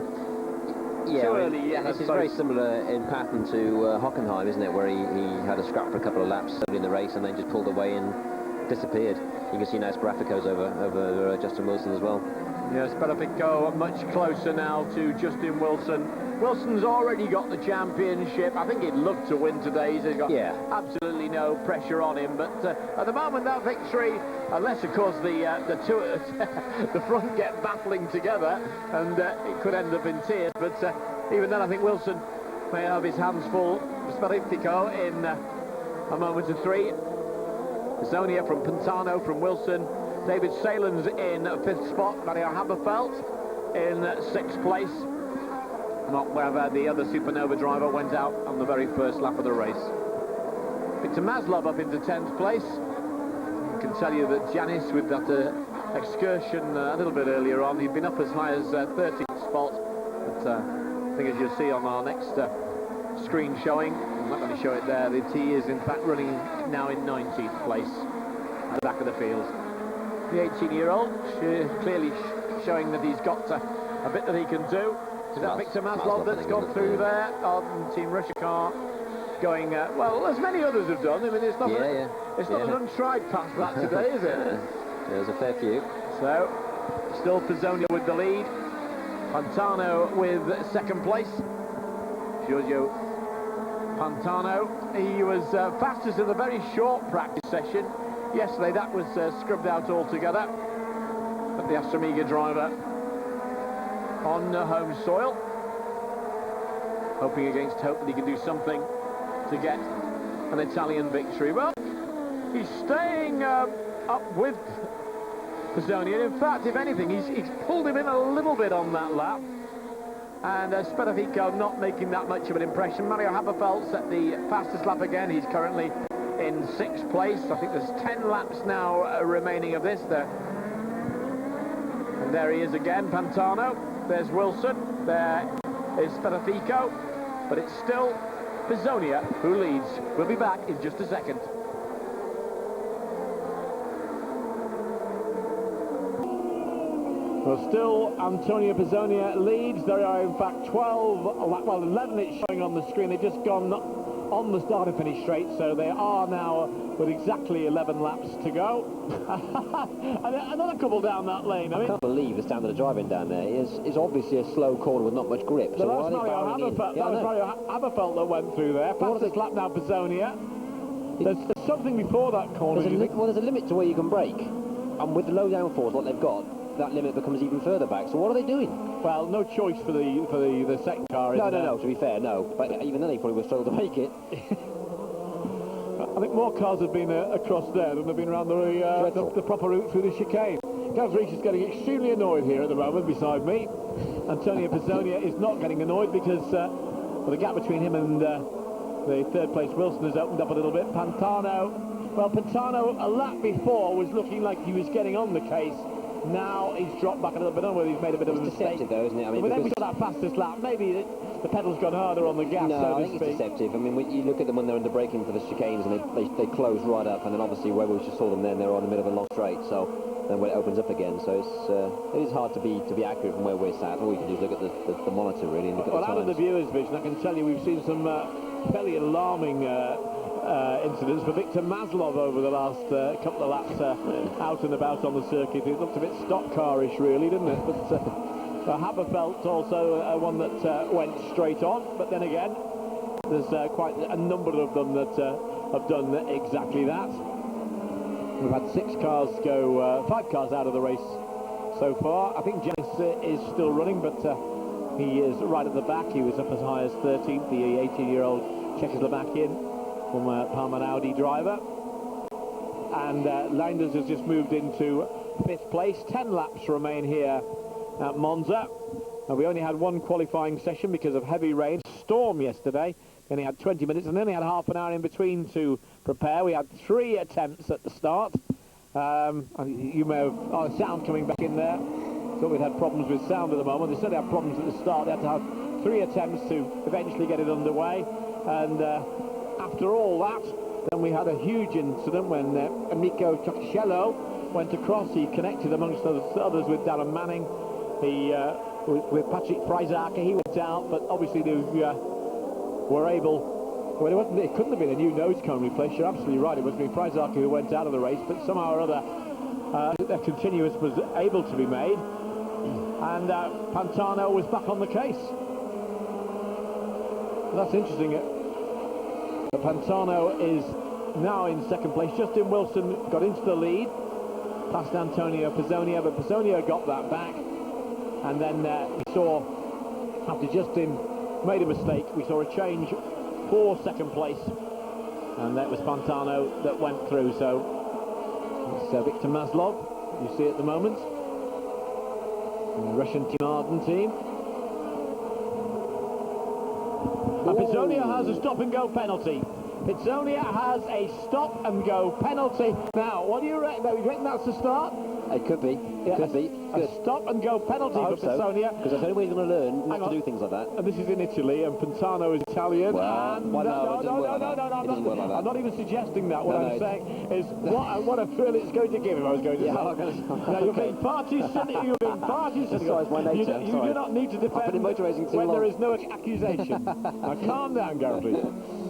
Yeah, Too early, yeah, this is very similar in pattern to Hockenheim, isn't it, where he had a scrap for a couple of laps early in the race and then just pulled away and disappeared. You can see now Sbrafico's over Justin Wilson as well. Yes, Sbrafico much closer now to Justin Wilson. Wilson's already got the championship. I think he'd love to win today. He's got absolutely no pressure on him. But at the moment, that victory, unless of course the two the front get battling together, and it could end up in tears. But even then, I think Wilson may have his hands full. Sbrafico in a moment of three. Pizzonia from Pantano, from Wilson. David Saelens in 5th spot. Mario Haberfeld in 6th place. Not where the other Supernova driver went out on the very first lap of the race. Victor Maslov up into 10th place. I can tell you that Janis, with that excursion a little bit earlier on, he'd been up as high as 13th spot. But I think as you'll see on our next screen showing, I'm not going to show it there, that he is in fact running now in 19th place at the back of the field. The 18-year-old clearly showing that he's got a bit that he can do. Is that Victor Maslov that's gone through there on Team Russia car, going, well, as many others have done. I mean, it's not, not an untried path that today, is it? There's a fair few. So, still Pizzonia with the lead. Pantano with 2nd place. Giorgio Pantano. He was fastest in the very short practice session. Yesterday, that was scrubbed out altogether. But the Astra Amiga driver on home soil, hoping against hope that he can do something to get an Italian victory. Well, he's staying up with Pizzonia. In fact, if anything, he's pulled him in a little bit on that lap. And Sbrafico not making that much of an impression. Mario Haberfeld set the fastest lap again. He's currently in 6th place. I think there's 10 laps now remaining of this. And there he is again, Pantano. There's Wilson. There is Sbrafico. But it's still Pizzonia who leads. We'll be back in just a second. Well, still Antônio Pizzonia leads. There are in fact 11 it's showing on the screen. They've just gone on the start and finish straight, so they are now with exactly 11 laps to go. And another couple down that lane. I can't believe the standard of driving down there is obviously a slow corner with not much grip. So that was Mario Haberfeld that went through there. Fastest lap now, Pizzonia. There's something before that corner. There's a limit to where you can brake, and with the low downforce what they've got, that limit becomes even further back. So what are they doing? Well, no choice for the second car. No, to be fair, no. But even then, they probably would struggle to make it. I think more cars have been across there than have been around the proper route through the chicane. Gaz Reach is getting extremely annoyed here at the moment beside me. Antônio Pizzonia is not getting annoyed because the gap between him and the 3rd place Wilson has opened up a little bit. Pantano, well, Pantano a lap before was looking like he was getting on the case. Now he's dropped back a little bit. I don't know whether he's made a bit of a mistake. Deceptive though, isn't it? I mean, but then we saw that fastest lap. Maybe the pedal's gone harder on the gas, no, so to I think speak. it's deceptive. I mean, you look at them when they're under braking for the chicanes, and they close right up, and then obviously where we just saw them then, they're on the middle of a long straight. So then when it opens up again, so it is hard to be accurate from where we're sat. All we can do is look at the monitor really and look at the times. Well, out of the viewers' vision, I can tell you we've seen some fairly alarming incidents for Victor Maslov over the last couple of laps out and about on the circuit. It looked a bit stock car-ish really, didn't it? But Haberfeld also one that went straight on, but then again there's quite a number of them that have done exactly that. We've had 5 cars out of the race so far. I think Janis is still running, but he is right at the back. He was up as high as 13th, the 18-year-old Czechoslovakian from Parman Audi driver. And Leinders has just moved into 5th place. 10 laps remain here at Monza. We only had one qualifying session because of heavy rain, storm yesterday. We only had 20 minutes and only had half an hour in between to prepare. We had 3 attempts at the start. You may have... Oh, sound coming back in there. Thought we'd had problems with sound at the moment. They certainly had problems at the start. They had to have 3 attempts to eventually get it underway. And after all that, then we had a huge incident when Amico Tocciello went across. He connected amongst others with Darren Manning. He... with Patrick Friesacher, he went out, but obviously they were able... Well, it couldn't have been a new nose cone replaced. You're absolutely right. It was Friesacher who went out of the race, but somehow or other a continuous was able to be made, and Pantano was back on the case. That's interesting. Pantano is now in second place. Justin Wilson got into the lead, past Antônio Pizzonia, but Pizzonia got that back. And then we saw, after Justin made a mistake, we saw a change for second place. And that was Pantano that went through. So it's Victor Maslov, you see at the moment. The Russian Team Arden team. And Pizzonia has a stop-and-go penalty. Pizzonia has a stop-and-go penalty. Now, what do you reckon? You reckon that's the start? It could be. Yeah, could be. Good. A stop-and-go penalty for Pizzonia. Because that's the only way he's going to learn not to do things like that. And this is in Italy, and Pantano is Italian. Well, and no, I'm not even suggesting that. What I'm saying is what a thrill it's going to give him. I was going to say. Now, you're being far too cynical. You're being far too cynical. You do not need to defend when there is no accusation. Now, calm down, Gary, please.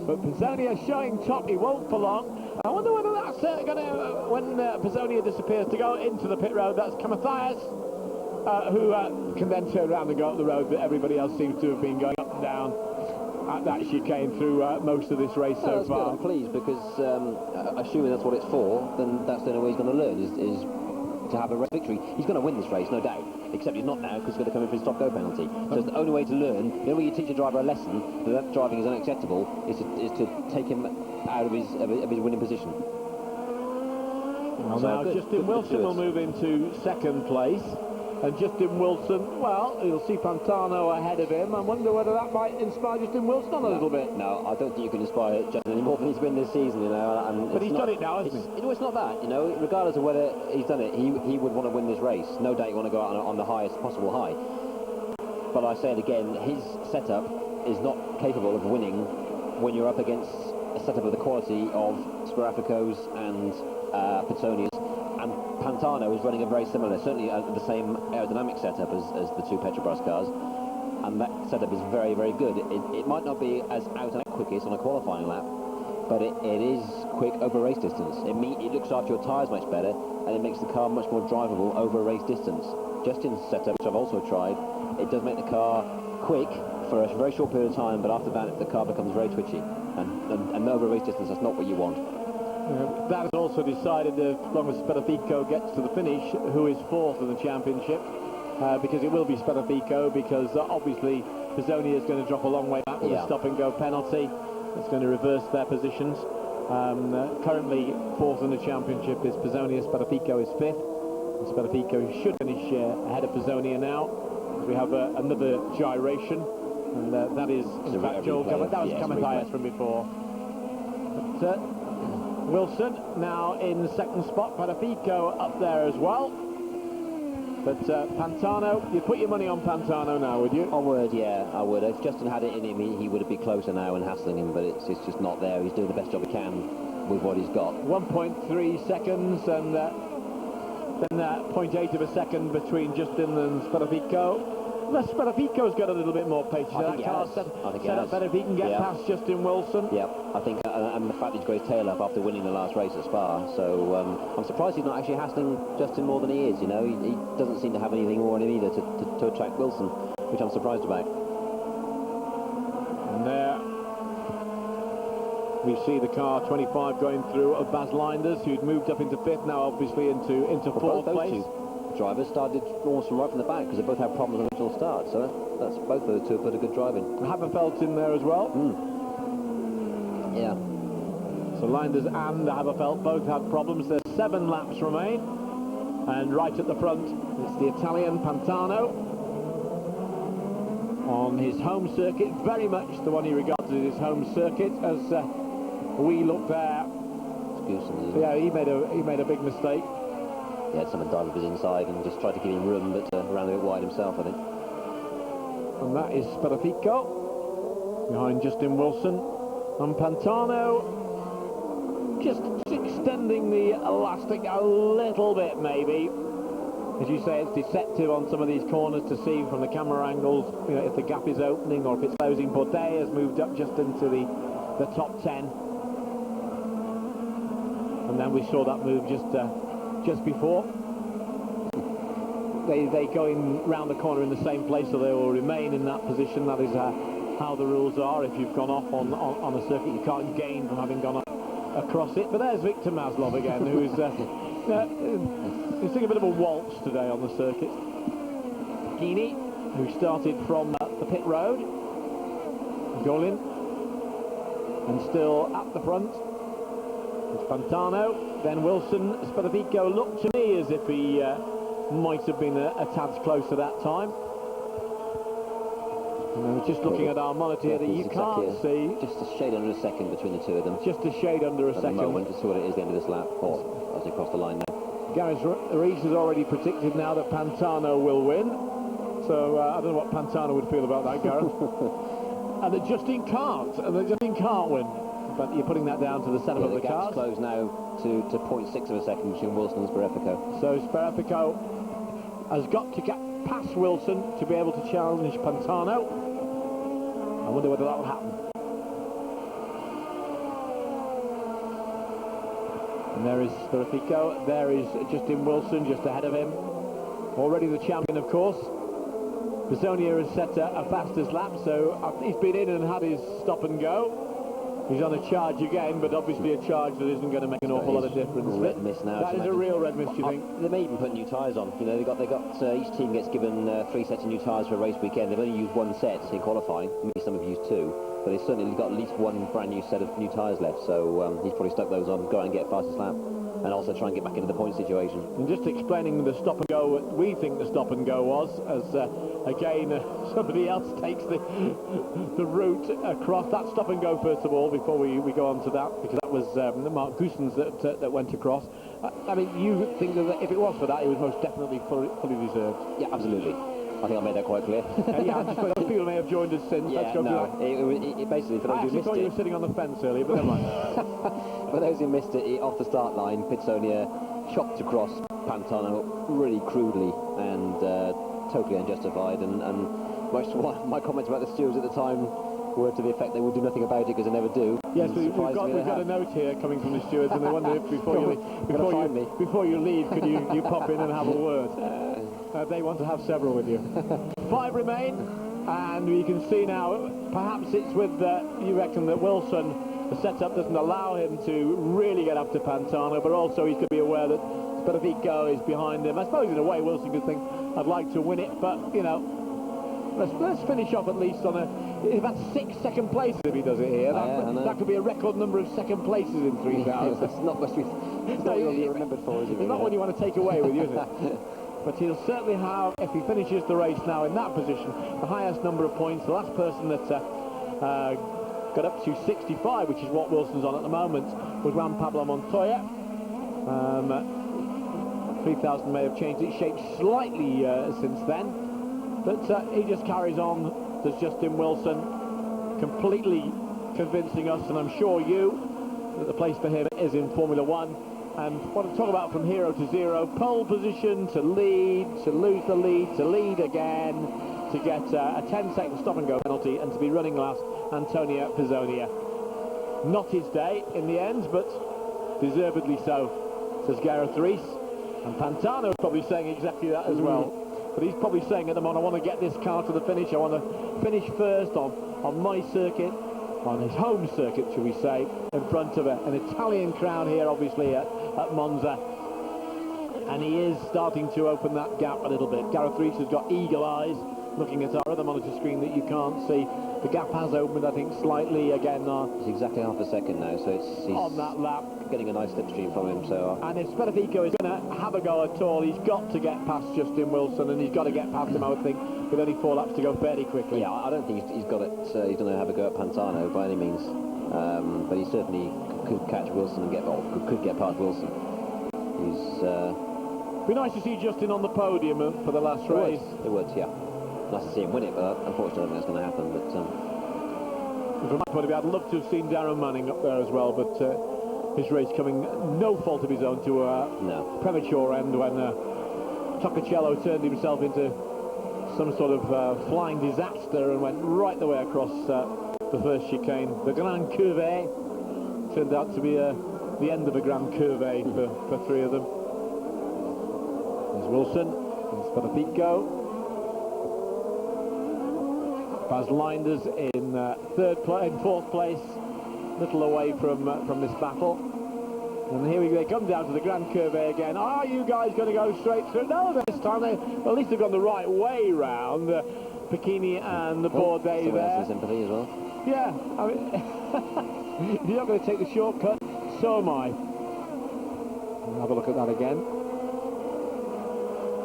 But Pizzonia showing top. He won't for long. I wonder whether that's going to, when Pizzonia disappears, to go into the pit road. That's Matthias, who can then turn around and go up the road that everybody else seems to have been going up and down at that chicane through most of this race so far. Good. I'm pleased because assuming that's what it's for, then that's the only way he's going to learn is to have a race victory. He's going to win this race, no doubt, except he's not now because he's going to come in for his stop-go penalty. So it's the only way to learn, the only way you teach a driver a lesson that driving is unacceptable is to take him out of his winning position. Well, now Justin Wilson will move into second place, and Justin Wilson, well, you'll see Pantano ahead of him. I wonder whether that might inspire Justin Wilson on a little bit. No, I don't think you can inspire Justin any more than he's been this season, you know. And but he's done it now, hasn't he? It's not that, you know, regardless of whether he's done it, he would want to win this race. No doubt you want to go out on the highest possible high. But I say it again, his setup is not capable of winning when you're up against a setup of the quality of Sparaffico's and Pizzonia's, and Pantano is running a very similar, certainly the same aerodynamic setup as the two Petrobras cars, and that setup is very, very good. It might not be as out and out quickest on a qualifying lap, but it is quick over race distance. It looks after your tyres much better, and it makes the car much more drivable over race distance. Justin's setup, which I've also tried, it does make the car quick for a very short period of time, but after that the car becomes very twitchy, and over race distance that's not what you want. That is also decided as long as Sparaffico gets to the finish, who is fourth in the championship, because it will be Sparaffico, because obviously Pizzonia is going to drop a long way back with a stop-and-go penalty. It's going to reverse their positions. Currently fourth in the championship is Pizzonia, Sparaffico is fifth. And Sparaffico should finish ahead of Pizzonia now. We have another gyration, and that is in fact Joel Camathias from before. But, Wilson now in the second spot, Sparaffico up there as well. But Pantano, you'd put your money on Pantano now, would you? I would, yeah, I would. If Justin had it in him, he would have been closer now and hassling him, but it's just not there. He's doing the best job he can with what he's got. 1.3 seconds and then 0.8 of a second between Justin and Sparaffico. Sparaffico's got a little bit more pace. That car set up better if he can get past Justin Wilson. Yeah, I think, and the fact he's got his tail up after winning the last race at Spa, so I'm surprised he's not actually hassling Justin more than he is, you know. He doesn't seem to have anything more in him either to attract Wilson, which I'm surprised about. And there we see the car 25 going through of Bas Leinders, who'd moved up into fifth, now obviously into fourth place. Drivers started almost from right from the back because they both had problems on the original start, so that's both of the two put a good drive in. Haberfeld's in there as well. Yeah. So Leinders and Haberfeld both had problems. There's 7 laps remain, and right at the front it's the Italian Pantano. on his home circuit, very much the one he regards as his home circuit. As we look there, yeah, he made a big mistake. He had someone dive with his inside and just tried to give him room, but ran a bit wide himself, I think. And that is Spadaffico behind Justin Wilson, and Pantano just extending the elastic a little bit, maybe. As you say, it's deceptive on some of these corners to see from the camera angles, you know, if the gap is opening or if it's closing. Bourdais has moved up just into the top 10. And then we saw that move just before. They go in round the corner in the same place, so they will remain in that position. That is how the rules are. If you've gone off on a circuit, you can't gain from having gone across it. But there's Victor Maslov again, who is he's doing a bit of a waltz today on the circuit. Gini, who started from the pit road. Golin, and still at the front. It's Pantano, then Wilson. Spadaffico looked to me as if he might have been a tad closer that time. Just looking at our monitor here, that you can't see. Just a shade under a second between the two of them. Just a shade under a second. At the moment, to see what it is the end of this lap. Oh, as they cross the line now. Gareth Rees has already predicted now that Pantano will win. So I don't know what Pantano would feel about that, Gareth. And that Justin can't. And that Justin can't win. But you're putting that down to the setup of the cars. The gap's closed now to 0.6 of a second between Wilson and Spadaffico. So Spadaffico has got to get past Wilson to be able to challenge Pantano. I wonder whether that will happen. And there is Spadaffico, there is Justin Wilson just ahead of him. Already the champion, of course. Pizzonia has set a fastest lap, so he's been in and had his stop and go. He's on a charge again, but obviously a charge that isn't going to make an awful lot of difference. Red mist now. That is a real red mist, you think? They may even put new tyres on. You know, they got each team gets given 3 sets of new tyres for a race weekend. They've only used 1 set in qualifying. Maybe some have used 2, but they've certainly got at least 1 brand new set of new tyres left. So he's probably stuck those on, go out and get fastest lap, and also try and get back into the point situation. And just explaining the stop and go, we think the stop and go was, as again somebody else takes the route across. That stop and go first of all, before we go on to that, because that was Mark Goossens that went across. I mean, you think that if it was for that, it was most definitely fully deserved? Yeah, absolutely. I think I made that quite clear. Yeah, just those people may have joined us since. Yeah, Let's go it basically, for those who missed thought you were sitting on the fence earlier, but never mind. For those who missed it, off the start line, Pizzonia chopped across Pantano really crudely and totally unjustified. And most of my comments about the stewards at the time were to the effect they would do nothing about it because they never do. Yes, we've got a note here coming from the stewards, and they wonder if before you leave, could you pop in and have a word? They want to have several with you. 5 remain, and you can see now, perhaps it's with, you reckon that Wilson, the setup doesn't allow him to really get up to Pantano, but also he's going to be aware that Spadaffico is behind him. I suppose in a way Wilson could think, I'd like to win it, but, you know, let's finish off at least on about 6 second places if he does it here. That could be a record number of second places in 3,000. That's not much what you're remembered for, is it? It's not what you want to take away with you, is it? But he'll certainly have, if he finishes the race now in that position, the highest number of points. The last person that got up to 65, which is what Wilson's on at the moment, was Juan Pablo Montoya. 3,000 may have changed its shape slightly since then, but he just carries on, does Justin Wilson, completely convincing us, and I'm sure you, that the place for him is in Formula 1. And what to talk about from hero to zero, pole position, to lead, to lose the lead, to lead again, to get a 10-second stop-and-go penalty, and to be running last, Antônio Pizzonia. Not his day in the end, but deservedly so, says Gareth Rees. And Pantano is probably saying exactly that as well. But he's probably saying at the moment, I want to get this car to the finish, I want to finish first on my circuit, on his home circuit, shall we say, in front of an Italian crowd here, obviously, at Monza. And he is starting to open that gap a little bit. Gareth Rees has got eagle eyes, looking at our other monitor screen that you can't see. The gap has opened, I think, slightly again. It's exactly half a second now, so he's on that lap, getting a nice slipstream from him. So, and if Spadaffico is going to have a go at all, he's got to get past Justin Wilson, and he's got to get past him, I would think. with only 4 laps to go fairly quickly. Yeah, I don't think he's got it. He's going to have a go at Pantano by any means, but he certainly could catch Wilson and could get past Wilson. He's. Be nice to see Justin on the podium for the last race. It would, yeah. Nice to see him win it, but unfortunately I don't think that's going to happen. But from my point of view, I'd love to have seen Darren Manning up there as well, but his race coming no fault of his own to a premature end when Toccacello turned himself into some sort of flying disaster and went right the way across the first chicane. The Grand Curve turned out to be the end of a Grand Curve for 3 of them. There's Wilson, there's Spadaffico. Baz Leinders in 4th place, little away from this battle. And here they come down to the Grand Curve again. Are you guys going to go straight through? No, this time at least they've gone the right way round. Bikini and the Bourdais there. Sympathy as well. Yeah, I mean, if you're not going to take the shortcut, so am I. We'll have a look at that again.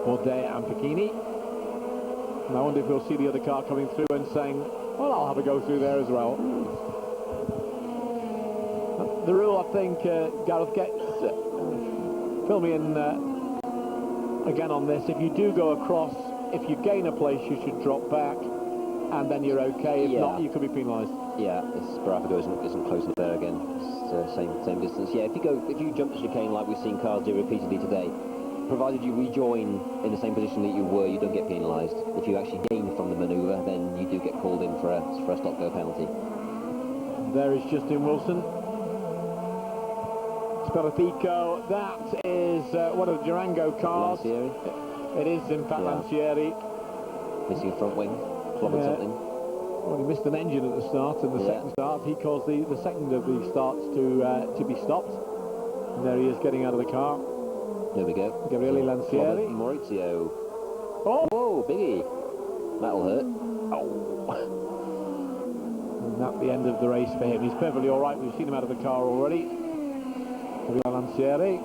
Bourdais and Bikini. And I wonder if we'll see the other car coming through and saying, well, I'll have a go through there as well. The rule, I think, Gareth, fill me in again on this. If you do go across, if you gain a place, you should drop back, and then you're okay. If not, you could be penalised. Yeah, Spadaffico isn't close enough there again. It's same distance. Yeah, if you jump the chicane like we've seen cars do repeatedly today, provided you rejoin in the same position that you were, you don't get penalised. If you actually gain from the manoeuvre, then you do get called in for a stop-go penalty. There is Justin Wilson. Spadaffico, that is one of the Durango cars. Lancieri. It is, in fact, Lancieri. Missing a front wing, clobbered something. Well, he missed an engine at the start, and the second start, he caused the second of the starts to be stopped. And there he is getting out of the car. There we go. Gabriele Lancieri. Maurizio. Oh! Whoa, biggie. That'll hurt. Oh. And that's the end of the race for him. He's perfectly all right. We've seen him out of the car already. Gabriele Lancieri.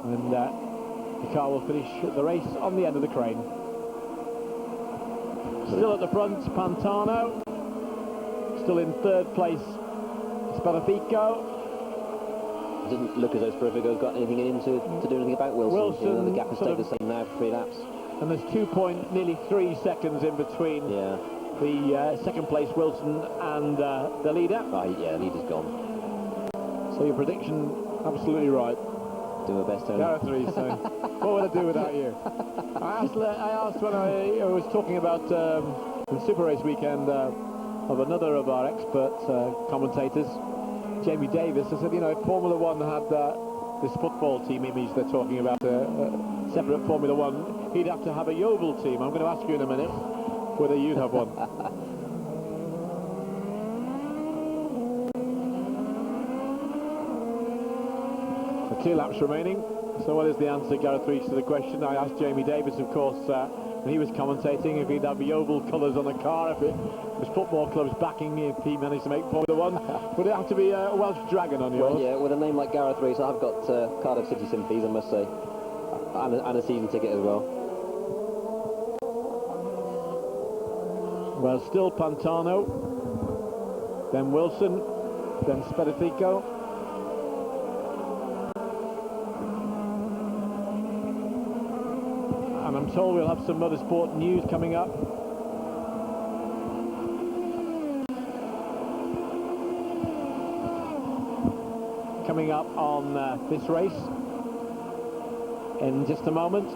And the car will finish the race on the end of the crane. Still at the front, Pantano. Still in 3rd place, Spadaffico. It doesn't look as though Spadaffico's got anything in him to do anything about Wilson. The gap has stayed the same now for 3 laps. And there's nearly 3 seconds in between the 2nd place Wilson and the leader. Yeah, the leader's gone. So your prediction, absolutely right. Do my best, Tony. Gareth Rees saying, what would I do without you? I asked when I was talking about the Super Race weekend of another of our expert commentators, Jamie Davis. I said, you know, if Formula One had this football team image they're talking about, separate Formula One, he'd have to have a Yeovil team. I'm going to ask you in a minute whether you'd have one. 2 laps remaining. So what is the answer, Gareth Rees, to the question? I asked Jamie Davis, of course, when he was commentating, if he'd have Yeovil colours on the car, if it was football clubs backing, if he managed to make Formula One. Would it have to be a Welsh Dragon on yours? Well, yeah, with a name like Gareth Rees, I've got Cardiff City sympathies, I must say. And a season ticket as well. Well, still Pantano, then Wilson, then Spadaffico. And I'm told we'll have some motorsport news coming up. Coming up on this race in just a moment.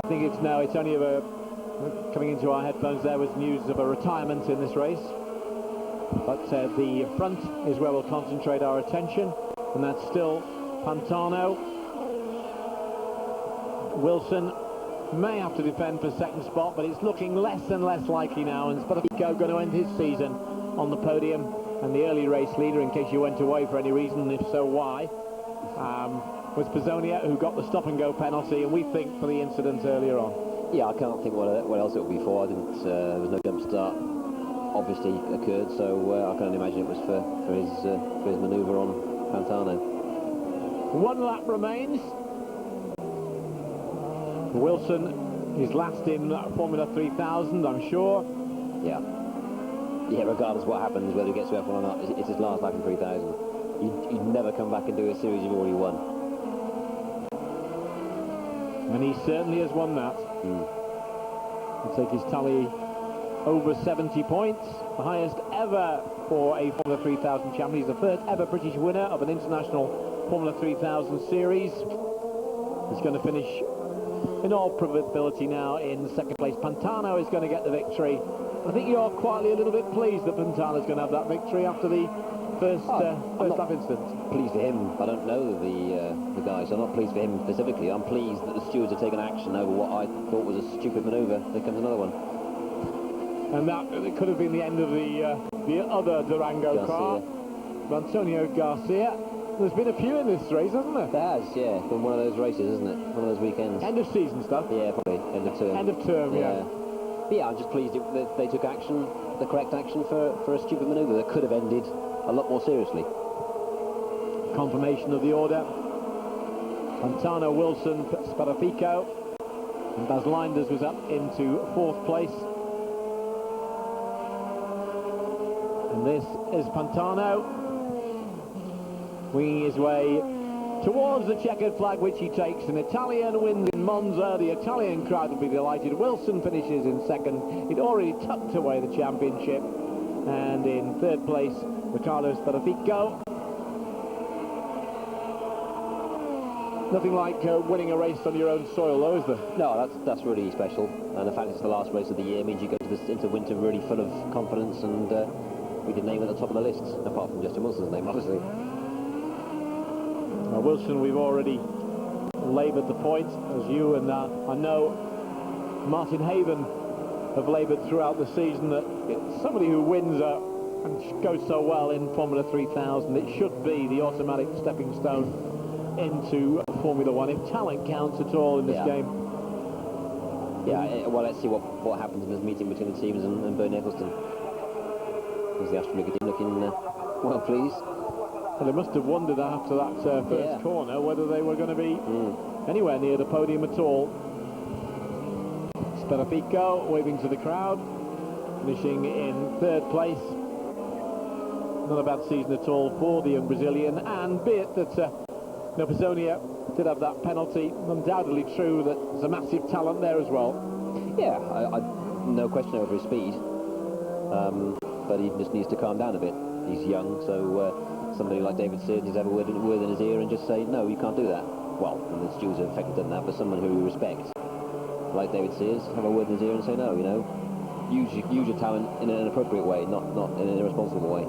I think it's only coming into our headphones. There was news of a retirement in this race. But the front is where we'll concentrate our attention. And that's still Pantano. Wilson may have to defend for 2nd spot, but it's looking less and less likely now, and Spadaffico going to end his season on the podium and the early race leader, in case you went away for any reason, and if so, why, was Pizzonia, who got the stop-and-go penalty, and we think for the incident earlier on. Yeah, I can't think what else it would be for. There was no jump start obviously occurred, so I can only imagine it was for his manoeuvre on Pantano. 1 lap remains. Wilson His last in Formula 3000, I'm sure. Yeah. Yeah, regardless of what happens, whether he gets to F1 or not, it's his last lap in 3000. You'd never come back and do a series you've already won. And he certainly has won that. He'll take his tally over 70 points, the highest ever for a Formula 3000 champion. He's the first ever British winner of an international Formula 3000 series. He's going to finish, in all probability now, in second place. Pantano is going to get the victory. I think you're quietly a little bit pleased that Pantano's going to have that victory after the first lap incident. Pleased for him. I don't know the guy, so I'm not pleased for him specifically. I'm pleased that the stewards have taken action over what I thought was a stupid manoeuvre. There comes another one. And that it could have been the end of the other Durango car, Antônio Garcia. There's been a few in this race, hasn't there? There has, yeah. It's been one of those races, isn't it? One of those weekends. End of season stuff. Yeah, probably. End of term. End of term, yeah. But yeah, I'm just pleased that they took action, the correct action for a stupid manoeuvre that could have ended a lot more seriously. Confirmation of the order. Pantano, Wilson, Spadaffico, and Bas Leinders was up into 4th place. And this is Pantano winging his way towards the checkered flag, which he takes. An Italian wins in Monza. The Italian crowd will be delighted. Wilson finishes in 2nd. He'd already tucked away the championship. And in 3rd place, Riccardo Spadaffico. Nothing like winning a race on your own soil, though, is there? No, that's really special. And the fact it's the last race of the year means you go into winter really full of confidence, and we did name at the top of the list, apart from Justin Wilson's name, obviously. Wilson, we've already laboured the point, as you and I know Martin Haven have laboured throughout the season, that it's somebody who wins and goes so well in Formula 3000, it should be the automatic stepping stone into Formula 1, if talent counts at all in this game. Yeah, well, let's see what happens in this meeting between the teams and Bernie Eccleston. Is the Aston Martin looking well pleased? Well, they must have wondered after that first corner whether they were going to be anywhere near the podium at all. Spadaffico waving to the crowd, finishing in 3rd place. Not a bad season at all for the young Brazilian, and be it that Pizzonia did have that penalty, undoubtedly true that there's a massive talent there as well. Yeah, no question over his speed, but he just needs to calm down a bit. He's young, so somebody like David Sears needs to have a word in his ear and just say, no, you can't do that. Well, and the stewards have effectively done that, but someone who respects, like David Sears, have a word in his ear and say, no, you know, use your talent in an appropriate way, not in an irresponsible way.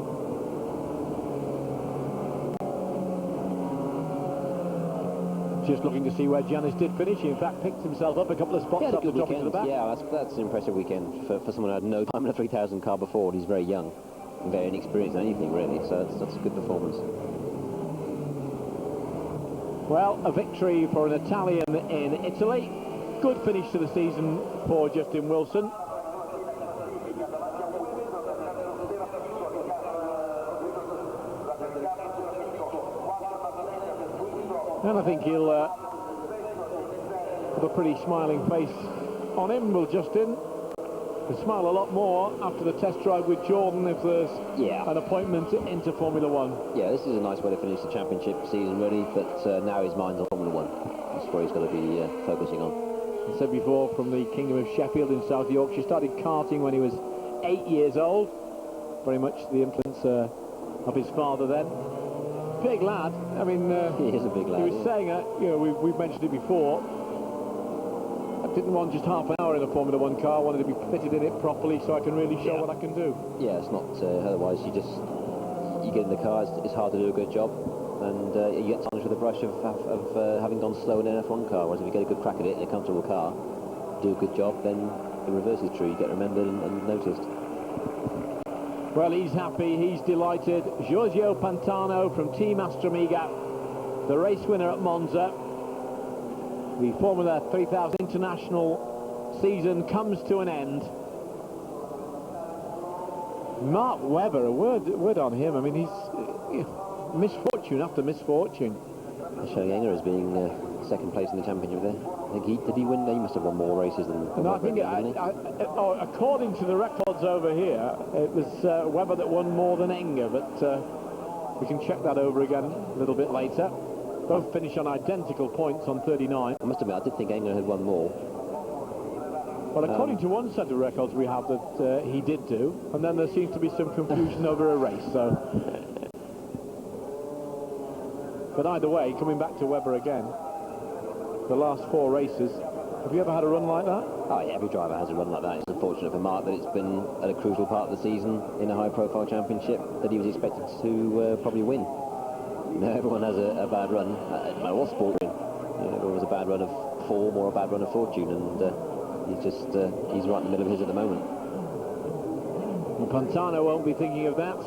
Just looking to see where Giannis did finish. He in fact picked himself up a couple of spots up the top into the back. Yeah, that's an impressive weekend for someone who had no time in a 3000 car before. He's very young and very inexperienced in anything really, so that's a good performance. Well, a victory for an Italian in Italy. Good finish to the season for Justin Wilson. And I think he'll have a pretty smiling face on him, will Justin? He'll smile a lot more after the test drive with Jordan if there's an appointment into Formula 1. Yeah, this is a nice way to finish the championship season, really, but now his mind's on Formula 1. That's where he's got to be focusing on. I said before, from the Kingdom of Sheffield in South Yorkshire, started karting when he was 8 years old. Very much the influence of his father then. Big lad. I mean, he is a big lad. He was saying, you know, we've mentioned it before. I didn't want just half an hour in a Formula 1 car. I wanted to be fitted in it properly so I can really show what I can do. Yeah, it's not. Otherwise, you get in the car. It's hard to do a good job, and you get tarnished with the brush of having gone slow in an F1 car. Whereas if you get a good crack at it in a comfortable car, do a good job, then the reverse is true. You get remembered and noticed. Well, he's happy, he's delighted. Giorgio Pantano from Team Astramiga, the race winner at Monza. The Formula 3000 international season comes to an end. Mark Webber, a word on him. I mean, he's misfortune after misfortune. Showing Enge as being second place in the championship there. I think did he win? He must have won more races than No, I think, according to the records over here, it was Webber that won more than Enge, but we can check that over again a little bit later. Both finish on identical points on 39. I must admit, I did think Enge had won more. Well, according to one set of records we have that he did do, and then there seems to be some confusion over a race, so... But either way, coming back to Webber again, the last 4 races, have you ever had a run like that? Oh yeah, every driver has a run like that. It's unfortunate for Mark that it's been at a crucial part of the season in a high-profile championship that he was expected to probably win. You know, everyone has a bad run. All sport win. You know, everyone has a bad run of form or a bad run of fortune, and he's right in the middle of his at the moment. And Pantano won't be thinking of that.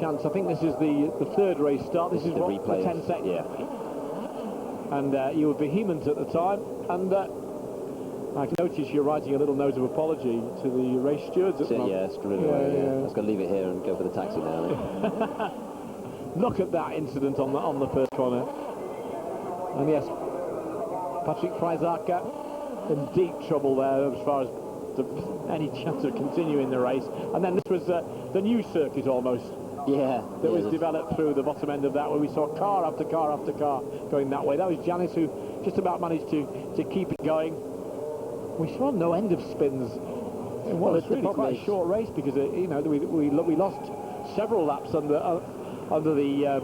Chance, I think this is the 3rd race start. This is the what, replay the 10 seconds. Yeah. And you were vehement at the time, and I noticed you're writing a little note of apology to the race stewards at the moment. Yeah, screwing away. Yeah. I was going to leave it here and go for the taxi now. Look at that incident on the first corner. And yes, Patrick Friesacher in deep trouble there as far as any chance of continuing the race. And then this was the new circuit almost. Yeah. That was developed through the bottom end of that, where we saw car after car after car going that way. That was Janis who just about managed to keep it going. We saw no end of spins. Well, it's really quite a short race because you know we lost several laps under the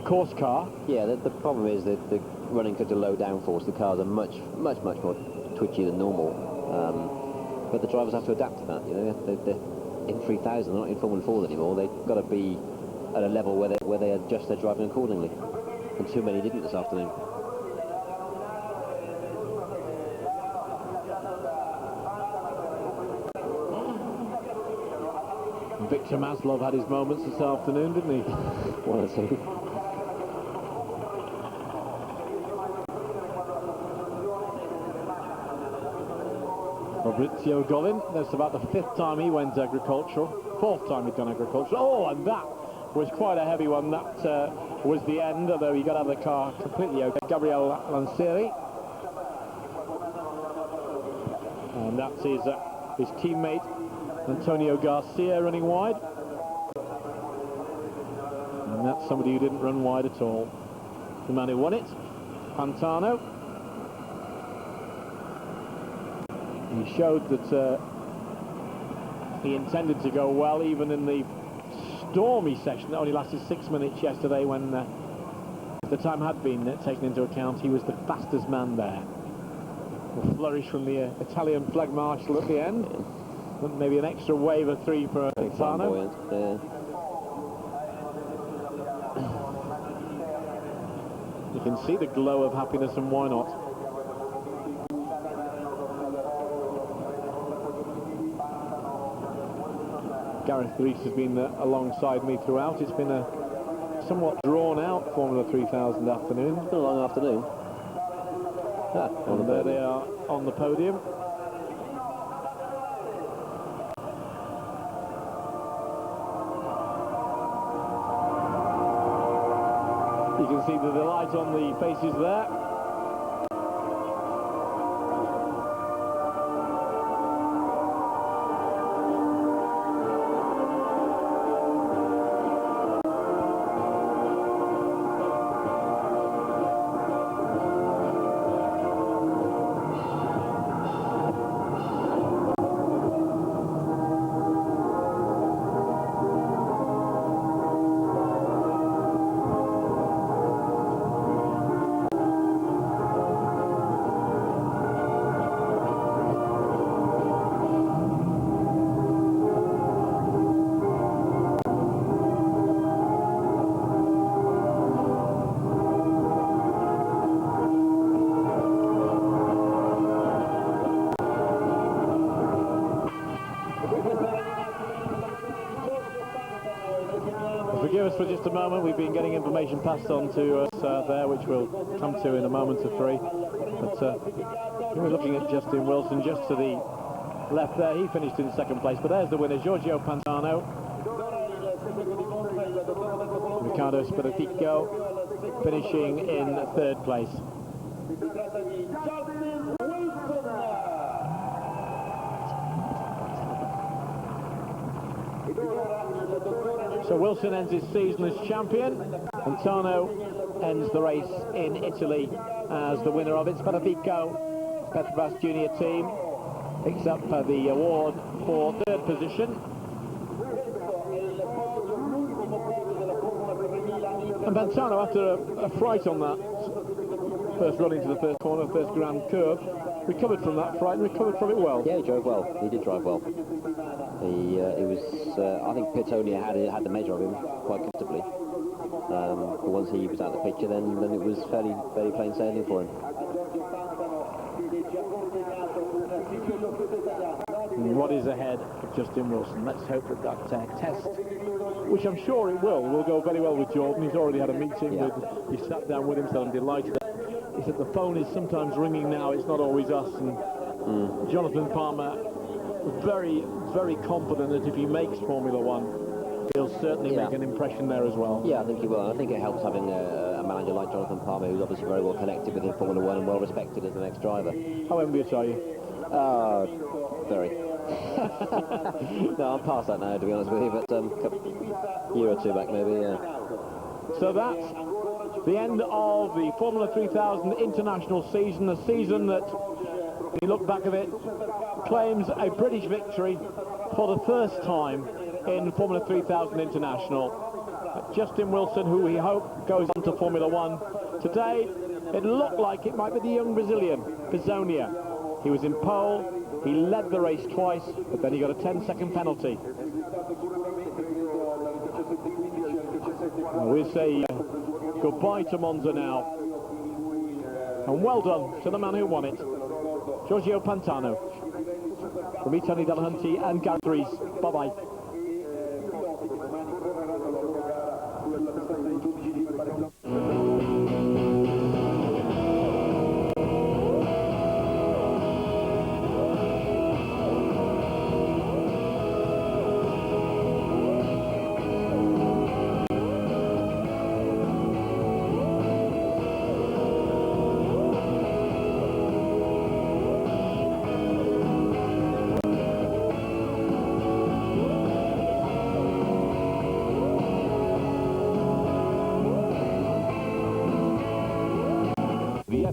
course car. Yeah, the problem is that the running such a low downforce, the cars are much more twitchy than normal. But the drivers have to adapt to that. You know, they're in 3000, they're not in Formula 4 anymore. They've got to be at a level where they adjust their driving accordingly. And too many didn't this afternoon. Victor Maslov had his moments this afternoon, didn't he? One or two. Fabrizio Golin, that's about the 5th time he went agricultural, 4th time he'd gone agricultural. Oh, and that was quite a heavy one. That was the end, although he got out of the car completely okay. Gabriel Lancieri. And that's his teammate, Antonio Garcia, running wide. And that's somebody who didn't run wide at all. The man who won it, Pantano. He showed that he intended to go well, even in the stormy session that only lasted 6 minutes yesterday, when the time had been taken into account. He was the fastest man there. A flourish from the Italian flag marshal at the end. Maybe an extra wave of 3 for Pantano. Yeah. You can see the glow of happiness, and why not? Gareth Rees has been alongside me throughout. It's been a somewhat drawn-out Formula 3000 afternoon. It's been a long afternoon. And there they are on the podium. You can see the delight on the faces there. Forgive us for just a moment. We've been getting information passed on to us there, which we'll come to in a moment or 3. But we're looking at Justin Wilson just to the left there. He finished in 2nd place, but there's the winner, Giorgio Pantano. Riccardo Speratico finishing in 3rd place. So Wilson ends his season as champion. Pantano ends the race in Italy as the winner of it. Vico, Petrobras Junior team, picks up the award for third position. And Pantano, after a fright on that first run into the first corner, first grand curve, recovered from that fright and recovered from it well. Yeah, he drove well. He did drive well. It was. I think Pizzonia had the measure of him quite comfortably. But once he was out of the picture, then it was fairly plain sailing for him. What is ahead of Justin Wilson? Let's hope that test, which I'm sure it will go very well with Jordan. He's already had a meeting with. He sat down with him, so I'm delighted. He said the phone is sometimes ringing now. It's not always us. And Jonathan Palmer, very, very confident that if he makes Formula One, he'll certainly make an impression there as well. Yeah, I think he will. I think it helps having a manager like Jonathan Palmer, who's obviously very well connected within Formula One and well respected as the next driver. How envious are you? Very. No, I'm past that now, to be honest with you, but a year or two back maybe, yeah. So that's the end of the Formula 3000 international season, a season that, when you look back at it, claims a British victory for the first time in Formula 3000 International. Justin Wilson, who we hope goes on to Formula One. Today, it looked like it might be the young Brazilian, Pizzonia. He was in pole, he led the race twice, but then he got a 10-second penalty. Well, we'll say goodbye to Monza now. And well done to the man who won it, Giorgio Pantano. From me, Tony Delahunty and Gareth Rees. Bye-bye.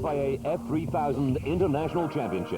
FIA F3000 International Championship.